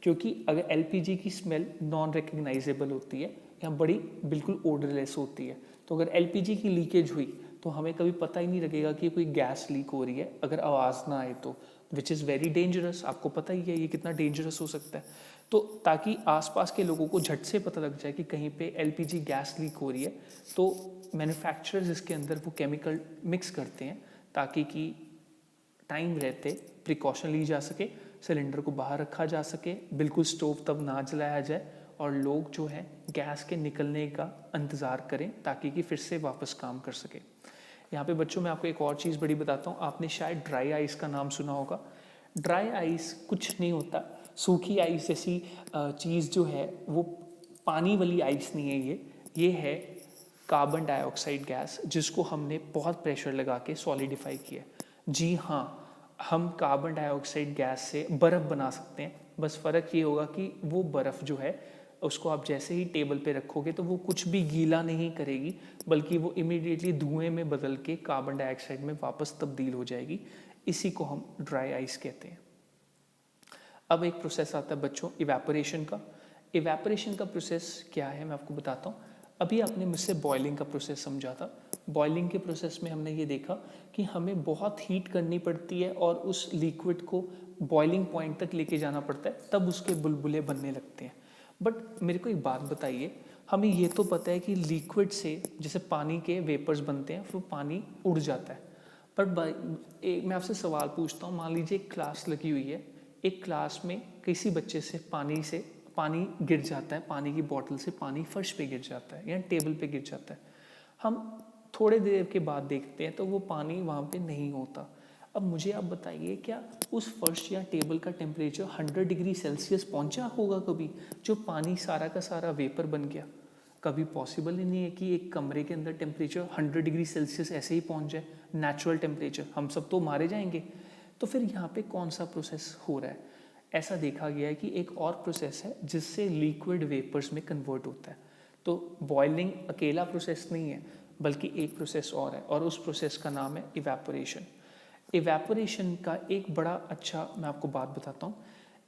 क्योंकि अगर एलपीजी की स्मेल नॉन रिकग्नाइजेबल होती है या बड़ी बिल्कुल ओडरलेस होती है, तो अगर एलपीजी की लीकेज हुई तो हमें कभी पता ही नहीं लगेगा कि कोई गैस लीक हो रही है अगर आवाज़ ना आए तो, विच इज़ वेरी डेंजरस। आपको पता ही है ये कितना डेंजरस हो सकता है। तो ताकि आसपास के लोगों को झट से पता लग जाए कि कहीं पे एलपीजी गैस लीक हो रही है, तो मैन्युफैक्चरर्स इसके अंदर वो केमिकल मिक्स करते हैं ताकि कि टाइम रहते प्रिकॉशन ली जा सके, सिलेंडर को बाहर रखा जा सके, बिल्कुल स्टोव तब ना जलाया जाए, और लोग जो है गैस के निकलने का इंतज़ार करें ताकि कि फिर से वापस काम कर सके। यहाँ पे बच्चों मैं आपको एक और चीज़ बड़ी बताता हूँ, आपने शायद ड्राई आइस का नाम सुना होगा। ड्राई आइस कुछ नहीं होता, सूखी आइस जैसी चीज़ जो है वो पानी वाली आइस नहीं है, ये है कार्बन डाइऑक्साइड गैस, जिसको हमने बहुत प्रेशर लगा के सॉलिडिफाई किया। जी हाँ, हम कार्बन डाइऑक्साइड गैस से बर्फ़ बना सकते हैं, बस फ़र्क ये होगा कि वो बर्फ़ जो है उसको आप जैसे ही टेबल पे रखोगे तो वो कुछ भी गीला नहीं करेगी, बल्कि वो इमीडिएटली धुएं में बदल के कार्बन डाइऑक्साइड में वापस तब्दील हो जाएगी। इसी को हम ड्राई आइस कहते हैं। अब एक प्रोसेस आता है बच्चों इवेपोरेशन का। इवेपोरेशन का प्रोसेस क्या है मैं आपको बताता हूँ। अभी आपने मुझसे बॉइलिंग का प्रोसेस समझा था। बॉइलिंग के प्रोसेस में हमने ये देखा कि हमें बहुत हीट करनी पड़ती है और उस लिक्विड को बॉइलिंग पॉइंट तक लेके जाना पड़ता है, तब उसके बुलबुले बनने लगते हैं। बट मेरे को एक बात बताइए, हमें ये तो पता है कि लिक्विड से जैसे पानी के वेपर्स बनते हैं फिर पानी उड़ जाता है, पर मैं आपसे सवाल पूछता हूँ, मान लीजिए एक क्लास लगी हुई है, एक क्लास में किसी बच्चे से पानी गिर जाता है, पानी की बोतल से पानी फर्श पे गिर जाता है या टेबल पे गिर जाता है। हम थोड़े देर के बाद देखते हैं तो वो पानी वहाँ पे नहीं होता। अब मुझे आप बताइए, क्या उस फर्श या टेबल का टेम्परेचर 100 डिग्री सेल्सियस पहुँचा होगा कभी, जो पानी सारा का सारा वेपर बन गया? कभी पॉसिबल ही नहीं है कि एक कमरे के अंदर टेम्परेचर 100 डिग्री सेल्सियस ऐसे ही पहुँच जाए, नेचुरल टेम्परेचर, हम सब तो मारे जाएंगे। तो फिर यहाँ पे कौन सा प्रोसेस हो रहा है? ऐसा देखा गया है कि एक और प्रोसेस है जिससे लिक्विड वेपर्स में कन्वर्ट होता है। तो बॉइलिंग अकेला प्रोसेस नहीं है, बल्कि एक प्रोसेस और है, और उस प्रोसेस का नाम है इवेपोरेशन। इवेपोरेशन का एक बड़ा अच्छा मैं आपको बात बताता हूँ।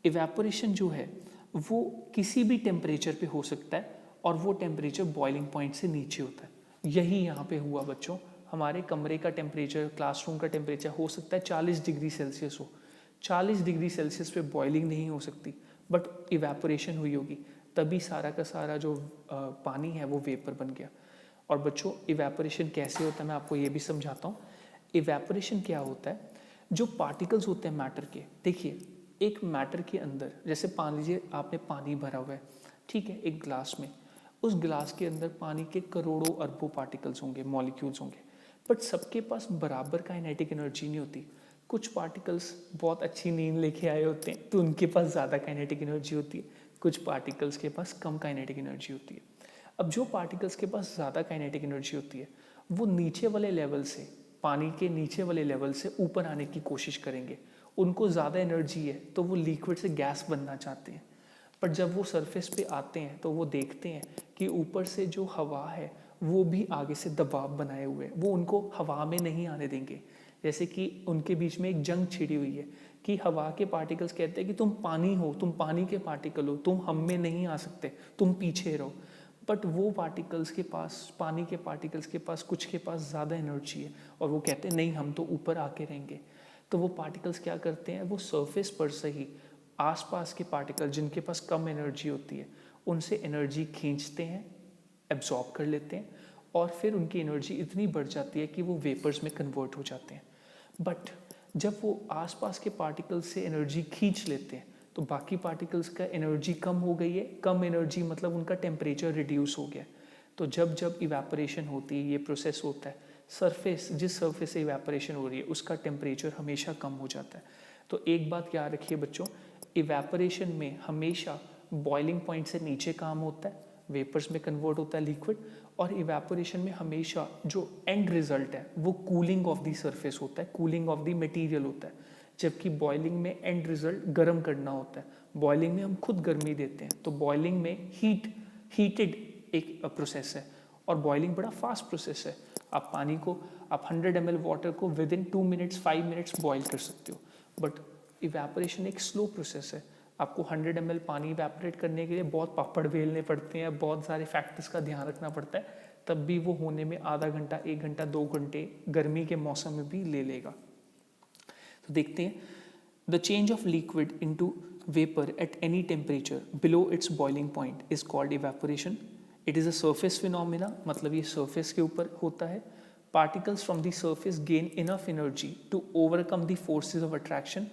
इवेपोरेशन जो है वो किसी भी टेम्परेचर पे हो सकता है और वो टेम्परेचर बॉइलिंग पॉइंट से नीचे होता है। यही यहाँ पे हुआ बच्चों। हमारे कमरे का टेम्परेचर, क्लासरूम का टेम्परेचर हो सकता है 40 डिग्री सेल्सियस हो। 40 डिग्री सेल्सियस पे बॉइलिंग नहीं हो सकती, बट इवेपोरेशन हुई होगी, तभी सारा का सारा जो पानी है वो वेपर बन गया। और बच्चों इवेपोरेशन कैसे होता है मैं आपको ये भी समझाता हूँ। इवेपोरेशन क्या होता है, जो पार्टिकल्स होते हैं मैटर के, देखिए एक मैटर के अंदर, जैसे मान लीजिए आपने पानी भरा हुआ है, ठीक है, एक ग्लास में, उस ग्लास के अंदर पानी के करोड़ों अरबों पार्टिकल्स होंगे, मॉलिक्यूल्स होंगे, बट सबके पास बराबर काइनेटिक एनर्जी नहीं होती। कुछ पार्टिकल्स बहुत अच्छी नींद लेके आए होते हैं तो उनके पास ज़्यादा काइनेटिक एनर्जी होती है, कुछ पार्टिकल्स के पास कम काइनेटिक एनर्जी होती है। अब जो पार्टिकल्स के पास ज़्यादा काइनेटिक एनर्जी होती है वो नीचे वाले लेवल से, पानी के नीचे वाले लेवल से ऊपर आने की कोशिश करेंगे। उनको ज़्यादा एनर्जी है तो वो लिक्विड से गैस बनना चाहते हैं, पर जब वो सरफेस पे आते हैं तो वो देखते हैं कि ऊपर से जो हवा है वो भी आगे से दबाव बनाए हुए है, वो उनको हवा में नहीं आने देंगे। जैसे कि उनके बीच में एक जंग छिड़ी हुई है कि हवा के पार्टिकल्स कहते हैं कि तुम पानी हो, तुम पानी के पार्टिकल हो, तुम हम में नहीं आ सकते, तुम पीछे रहो। बट वो पार्टिकल्स के पास, पानी के पार्टिकल्स के पास, कुछ के पास ज़्यादा एनर्जी है और वो कहते हैं नहीं हम तो ऊपर आके रहेंगे। तो वो पार्टिकल्स क्या करते हैं, वो सरफेस पर से ही आसपास के पार्टिकल जिनके पास कम एनर्जी होती है उनसे एनर्जी खींचते हैं, एब्जॉर्ब कर लेते हैं, और फिर उनकी एनर्जी इतनी बढ़ जाती है कि वो वेपर्स में कन्वर्ट हो जाते हैं। बट जब वो आसपास के पार्टिकल्स से एनर्जी खींच लेते हैं तो बाकी पार्टिकल्स का एनर्जी कम हो गई है। कम एनर्जी मतलब उनका टेम्परेचर रिड्यूस हो गया। तो जब जब इवेपोरेशन होती है, ये प्रोसेस होता है, सरफेस, जिस सरफेस से इवेपोरेशन हो रही है उसका टेम्परेचर हमेशा कम हो जाता है। तो एक बात याद रखिए बच्चों, इवेपोरेशन में हमेशा बॉइलिंग पॉइंट से नीचे काम होता है, वेपर्स में कन्वर्ट होता है लिक्विड, और इवेपोरेशन में हमेशा जो एंड रिजल्ट है वो कूलिंग ऑफ द सरफेस होता है, कूलिंग ऑफ द मटेरियल होता है। जबकि बॉइलिंग में एंड रिजल्ट गर्म करना होता है। बॉइलिंग में हम खुद गर्मी देते हैं, तो बॉइलिंग में हीटेड एक प्रोसेस है, और बॉइलिंग बड़ा फास्ट प्रोसेस है। आप पानी को, आप 100 ml वाटर को within 2 minutes 5 minutes boil कर सकते हो, बट इवेपोरेशन एक स्लो प्रोसेस है। आपको 100 ml पानी इवेपोरेट करने के लिए बहुत पापड़ बेलने पड़ते हैं, बहुत सारे फैक्टर्स का ध्यान रखना पड़ता है, तब भी वो होने में आधा घंटा, 1 घंटा, 2 घंटे गर्मी के मौसम में भी ले लेगा। तो देखते हैं, the change of liquid into vapour at any temperature below its boiling point is called evaporation. It is a surface phenomena, मतलब ये सर्फेस के ऊपर होता है। Particles from the surface gain enough energy to overcome the forces of attraction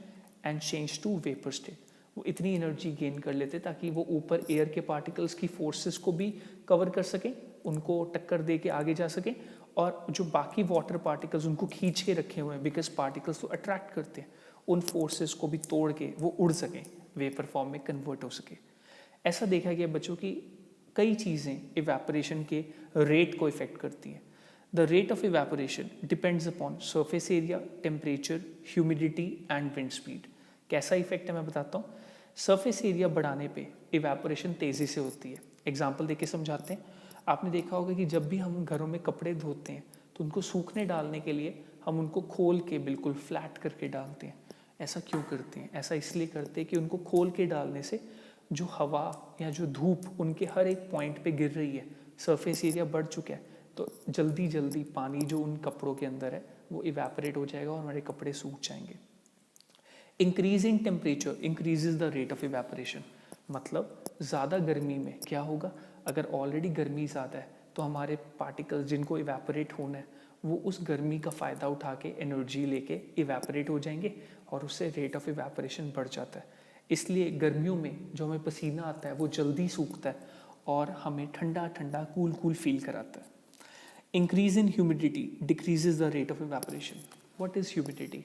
and change to vapour state. वो इतनी एनर्जी गेन कर लेते ताकि वो ऊपर एयर के पार्टिकल्स की फोर्सेस को भी कवर कर सकें, उनको टक्कर दे के आगे जा सकें, और जो बाकी वाटर पार्टिकल्स उनको खींच के रखे हुए हैं, बिकॉज पार्टिकल्स तो अट्रैक्ट करते हैं, उन फोर्सेस को भी तोड़ के वो उड़ सकें, वेपर फॉर्म में कन्वर्ट हो सके। ऐसा देखा गया बच्चों की कई चीज़ें इवेपोरेशन के रेट को इफेक्ट करती हैं। The rate of evaporation depends upon surface area, temperature, humidity and wind speed. कैसा इफेक्ट है मैं बताता हूँ। सरफेस एरिया बढ़ाने पे इवेपोरेशन तेज़ी से होती है। एग्जाम्पल देके समझाते हैं। आपने देखा होगा कि जब भी हम घरों में कपड़े धोते हैं तो उनको सूखने डालने के लिए हम उनको खोल के बिल्कुल फ्लैट करके डालते हैं। ऐसा क्यों करते हैं? ऐसा इसलिए करते हैं कि उनको खोल के डालने से जो हवा या जो धूप उनके हर एक पॉइंट पे गिर रही है, सरफेस एरिया बढ़ चुका है, तो जल्दी जल्दी पानी जो उन कपड़ों के अंदर है वो इवेपोरेट हो जाएगा और हमारे कपड़े सूख जाएंगे। Increase in temperature increases the rate of evaporation, मतलब ज़्यादा गर्मी में क्या होगा, अगर ऑलरेडी गर्मी ज़्यादा है तो हमारे पार्टिकल्स जिनको इवेपोरेट होना है वो उस गर्मी का फ़ायदा उठा के एनर्जी लेके इवेपोरेट हो जाएंगे और उससे रेट ऑफ इवेपोरेशन बढ़ जाता है। इसलिए गर्मियों में जो हमें पसीना आता है वो जल्दी सूखता है और हमें ठंडा ठंडा कूल कूल फील कराता है। Increase in humidity decreases the rate of evaporation. What is humidity?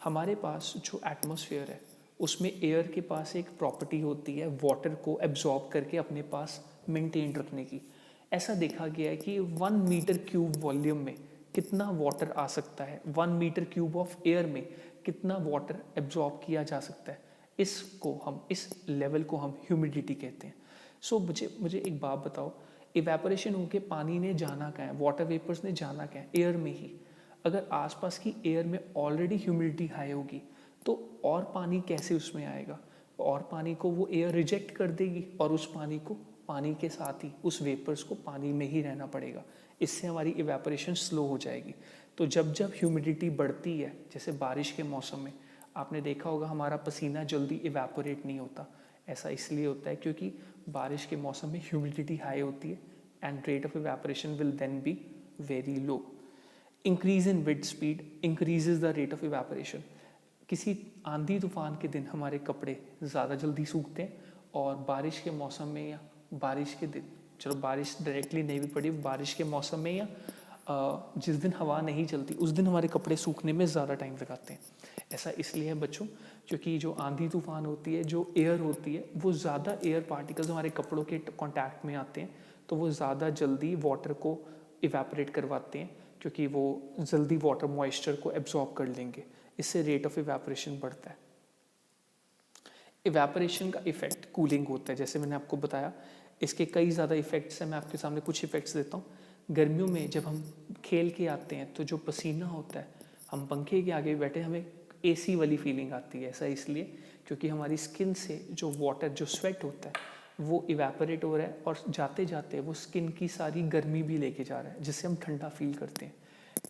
हमारे पास जो एटमॉस्फेयर है उसमें एयर के पास एक प्रॉपर्टी होती है वाटर को एब्जॉर्ब करके अपने पास मेंटेन रखने की। ऐसा देखा गया है कि 1 मीटर क्यूब वॉल्यूम में कितना वाटर आ सकता है, 1 मीटर क्यूब ऑफ एयर में कितना वाटर एब्जॉर्ब किया जा सकता है, इसको हम, इस लेवल को हम ह्यूमिडिटी कहते हैं। सो मुझे एक बात बताओ, इवेपोरेशन होके पानी ने जाना कहाँ है, वाटर वेपर्स ने जाना कहाँ है? एयर में ही। अगर आसपास की एयर में ऑलरेडी ह्यूमिडिटी हाई होगी तो और पानी कैसे उसमें आएगा, और पानी को वो एयर रिजेक्ट कर देगी और उस पानी को पानी के साथ ही उस वेपर्स को पानी में ही रहना पड़ेगा। इससे हमारी इवेपोरेशन स्लो हो जाएगी। तो जब जब ह्यूमिडिटी बढ़ती है, जैसे बारिश के मौसम में आपने देखा होगा हमारा पसीना जल्दी इवेपोरेट नहीं होता। ऐसा इसलिए होता है क्योंकि बारिश के मौसम में ह्यूमिडिटी हाई होती है and rate of evaporation will then be very low. Increase in wind speed increases the rate of evaporation. किसी आंधी तूफान के दिन हमारे कपड़े ज़्यादा जल्दी सूखते हैं, और बारिश के मौसम में या बारिश के दिन, चलो बारिश डायरेक्टली नहीं भी पड़ी, बारिश के मौसम में या जिस दिन हवा नहीं चलती उस दिन हमारे कपड़े सूखने में ज़्यादा टाइम लगाते हैं। ऐसा इसलिए है बच्चों क्योंकि जो आंधी तूफान होती है, जो एयर होती है, वो ज़्यादा एयर पार्टिकल्स हमारे कपड़ों के कांटेक्ट में आते हैं, तो वो ज़्यादा जल्दी वाटर को इवेपोरेट करवाते हैं क्योंकि वो जल्दी वाटर मॉइस्चर को एब्जॉर्ब कर लेंगे। इससे रेट ऑफ इवेपोरेशन बढ़ता है। इवेपोरेशन का इफेक्ट कूलिंग होता है, जैसे मैंने आपको बताया। इसके कई ज़्यादा इफेक्ट्स हैं, मैं आपके सामने कुछ इफेक्ट्स देता हूँ। गर्मियों में जब हम खेल के आते हैं तो जो पसीना होता है, हम पंखे के आगे बैठे हमें एसी वाली फीलिंग आती है। ऐसा इसलिए क्योंकि हमारी स्किन से जो वाटर, जो स्वेट होता है, वो इवेपोरेट हो रहा है और जाते जाते वो स्किन की सारी गर्मी भी लेके जा रहा है, जिससे हम ठंडा फील करते हैं।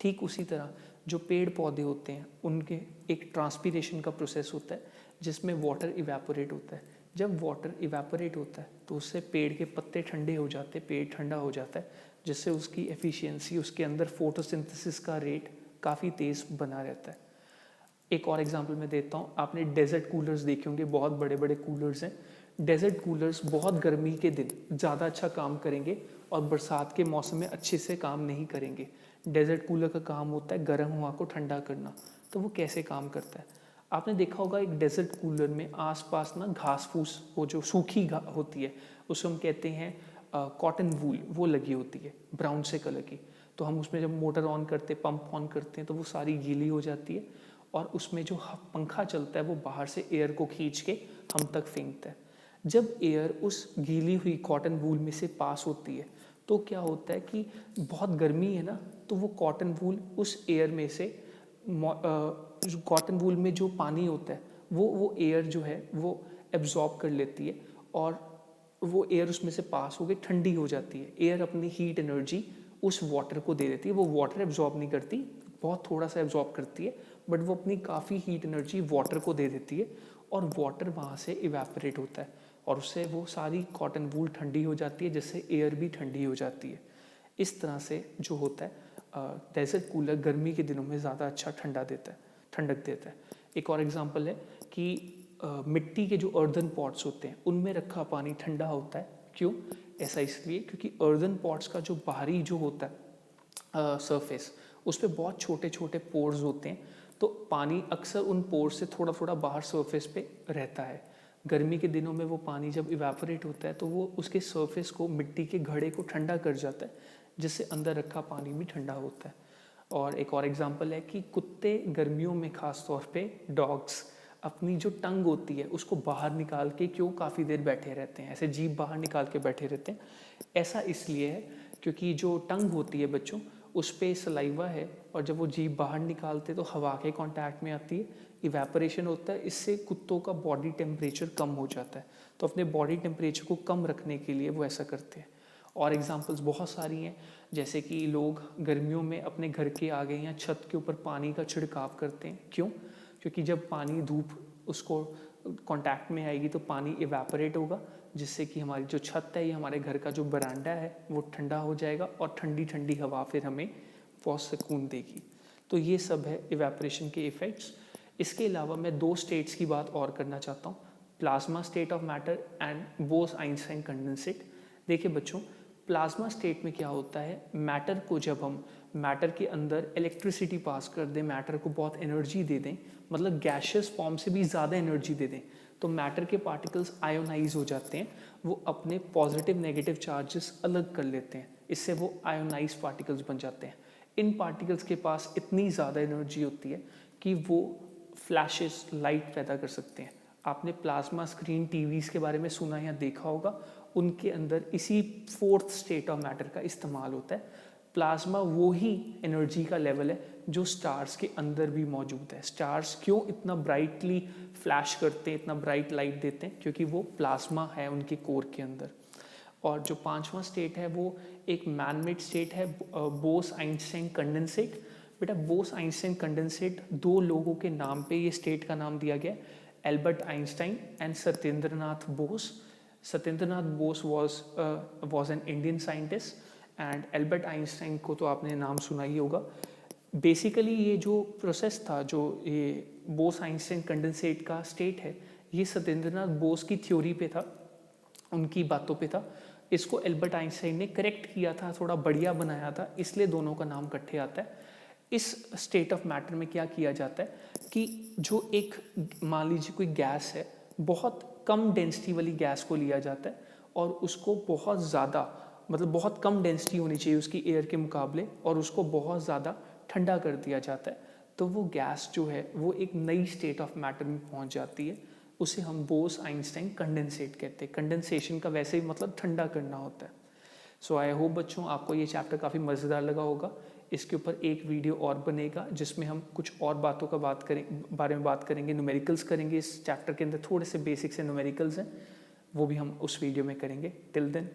ठीक उसी तरह जो पेड़ पौधे होते हैं उनके एक ट्रांसपीरेशन का प्रोसेस होता है जिसमें वाटर इवेपोरेट होता है। जब वाटर इवेपोरेट होता है तो उससे पेड़ के पत्ते ठंडे हो जाते हैं, पेड़ ठंडा हो जाता है, जिससे उसकी एफिशिएंसी, उसके अंदर फोटोसिंथेसिस का रेट काफ़ी तेज़ बना रहता है। एक और एग्जांपल मैं देता हूँ। आपने डेजर्ट कूलर्स देखे होंगे, बहुत बड़े बड़े कूलर्स हैं। डेजर्ट कूलर्स बहुत गर्मी के दिन ज़्यादा अच्छा काम करेंगे और बरसात के मौसम में अच्छे से काम नहीं करेंगे। डेजर्ट कूलर का काम होता है गर्म हवा को ठंडा करना। तो वो कैसे काम करता है, आपने देखा होगा एक डेजर्ट कूलर में आसपास ना घास फूस, वो जो सूखी होती है उसे हम कहते हैं कॉटन वूल, वो लगी होती है ब्राउन से कलर की। तो हम उसमें जब मोटर ऑन करते, पंप ऑन करते हैं तो वो सारी गीली हो जाती है और उसमें जो पंखा चलता है वो बाहर से एयर को खींच के हम तक फेंकता है। जब एयर उस गीली हुई कॉटन वूल में से पास होती है तो क्या होता है कि बहुत गर्मी है ना, तो वो कॉटन वूल उस एयर में से, कॉटन वूल में जो पानी होता है वो एयर जो है वो एब्जॉर्ब कर लेती है और वो एयर उसमें से पास होकर ठंडी हो जाती है। एयर अपनी हीट एनर्जी उस वाटर को दे देती है। वो वाटर एब्जॉर्ब नहीं करती, बहुत थोड़ा सा एब्जॉर्ब करती है, बट वो अपनी काफ़ी हीट एनर्जी वाटर को दे देती है और वाटर वहाँ से इवेपोरेट होता है और उससे वो सारी कॉटन वूल ठंडी हो जाती है, जिससे एयर भी ठंडी हो जाती है। इस तरह से जो होता है डेजर्ट कूलर गर्मी के दिनों में ज़्यादा अच्छा ठंडक देता है। एक और एग्जांपल है कि मिट्टी के जो अर्दन पॉट्स होते हैं उनमें रखा पानी ठंडा होता है। क्यों? ऐसा इसलिए क्योंकि अर्दन पॉट्स का जो बाहरी जो होता है सरफेस, उस पर बहुत छोटे छोटे पोर्स होते हैं, तो पानी अक्सर उन पोर्स से थोड़ा थोड़ा बाहर सरफेस पे रहता है। गर्मी के दिनों में वो पानी जब इवेपोरेट होता है तो वो उसके सरफेस को, मिट्टी के घड़े को ठंडा कर जाता है, जिससे अंदर रखा पानी भी ठंडा होता है। और एक और एग्जांपल है कि कुत्ते गर्मियों में ख़ास तौर पे डॉग्स अपनी जो टंग होती है उसको बाहर निकाल के क्यों काफ़ी देर बैठे रहते हैं, ऐसे जीभ बाहर निकाल के बैठे रहते हैं। ऐसा इसलिए है क्योंकि जो टंग होती है बच्चों, उस पर सलाइवा है और जब वो जीभ बाहर निकालते तो हवा के कांटेक्ट में आती है, इवेपोरेशन होता है, इससे कुत्तों का बॉडी टेम्परेचर कम हो जाता है। तो अपने बॉडी टेम्परेचर को कम रखने के लिए वो ऐसा करते हैं। और एग्जांपल्स बहुत सारी हैं, जैसे कि लोग गर्मियों में अपने घर के आगे या छत के ऊपर पानी का छिड़काव करते हैं। क्यों? क्योंकि जब पानी, धूप उसको कांटेक्ट में आएगी तो पानी इवेपोरेट होगा, जिससे कि हमारी जो छत है या हमारे घर का जो बरांडा है वो ठंडा हो जाएगा और ठंडी ठंडी हवा फिर हमें बहुत सुकून देगी। तो ये सब है इवेपोरेशन के इफ़ेक्ट्स। इसके अलावा मैं 2 स्टेट्स की बात और करना चाहता हूँ, plasma state of matter and Bose Einstein condensate. देखिए बच्चों, प्लाज्मा स्टेट में क्या होता है, मैटर को जब हम मैटर के अंदर इलेक्ट्रिसिटी पास कर दें, मैटर को बहुत एनर्जी दे दें, मतलब गैशियस फॉर्म से भी ज़्यादा एनर्जी दे दें, तो मैटर के पार्टिकल्स आयोनाइज हो जाते हैं। वो अपने पॉजिटिव नेगेटिव चार्जेस अलग कर लेते हैं, इससे वो आयोनाइज पार्टिकल्स बन जाते हैं। इन पार्टिकल्स के पास इतनी ज़्यादा एनर्जी होती है कि वो फ्लैशेस, लाइट पैदा कर सकते हैं। आपने प्लाज्मा स्क्रीन टीवीज़ के बारे में सुना या देखा होगा, उनके अंदर इसी 4th स्टेट ऑफ मैटर का इस्तेमाल होता है। प्लाज्मा वो ही एनर्जी का लेवल है जो स्टार्स के अंदर भी मौजूद है। स्टार्स क्यों इतना ब्राइटली फ्लैश करते हैं, इतना ब्राइट लाइट देते हैं, क्योंकि वो प्लाज्मा है उनके कोर के अंदर। और जो पांचवा स्टेट है वो एक मैनमेड स्टेट है, बोस आइंस्टाइन कंडेंसेट। बेटा बोस आइंस्टाइन कंडेंसेट दो लोगों के नाम पे ये स्टेट का नाम दिया गया, Albert Einstein and Satyendranath Bose. Satyendranath Bose was an Indian scientist and Albert Einstein को तो आपने नाम सुना ही होगा। बेसिकली ये जो प्रोसेस था, जो ये बोस आइंस्टाइन कंडेंसेट का स्टेट है, ये सत्येंद्रनाथ बोस की थ्योरी पे था, उनकी बातों पे था। इसको एल्बर्ट आइंस्टाइन ने करेक्ट किया था, थोड़ा बढ़िया बनाया था, इसलिए दोनों का नाम इकट्ठे आता है। इस स्टेट ऑफ मैटर में क्या किया जाता है कि जो एक, मान लीजिए कोई गैस है, बहुत कम डेंसिटी वाली गैस को लिया जाता है और उसको बहुत ज़्यादा, मतलब बहुत कम डेंसिटी होनी चाहिए उसकी एयर के मुकाबले, और उसको बहुत ज़्यादा ठंडा कर दिया जाता है, तो वो गैस जो है वो एक नई स्टेट ऑफ मैटर में पहुंच जाती है। उसे हम बोस आइंस्टाइन कंडेंसेट कहते हैं। कंडेंसेशन का वैसे ही मतलब ठंडा करना होता है। सो आई होप बच्चों आपको ये चैप्टर काफ़ी मज़ेदार लगा होगा। इसके ऊपर एक वीडियो और बनेगा जिसमें हम कुछ और बातों का बारे में बात करेंगे, न्यूमेरिकल्स करेंगे। इस चैप्टर के अंदर थोड़े से बेसिक्स से न्यूमेरिकल्स हैं, वो भी हम उस वीडियो में करेंगे। Till then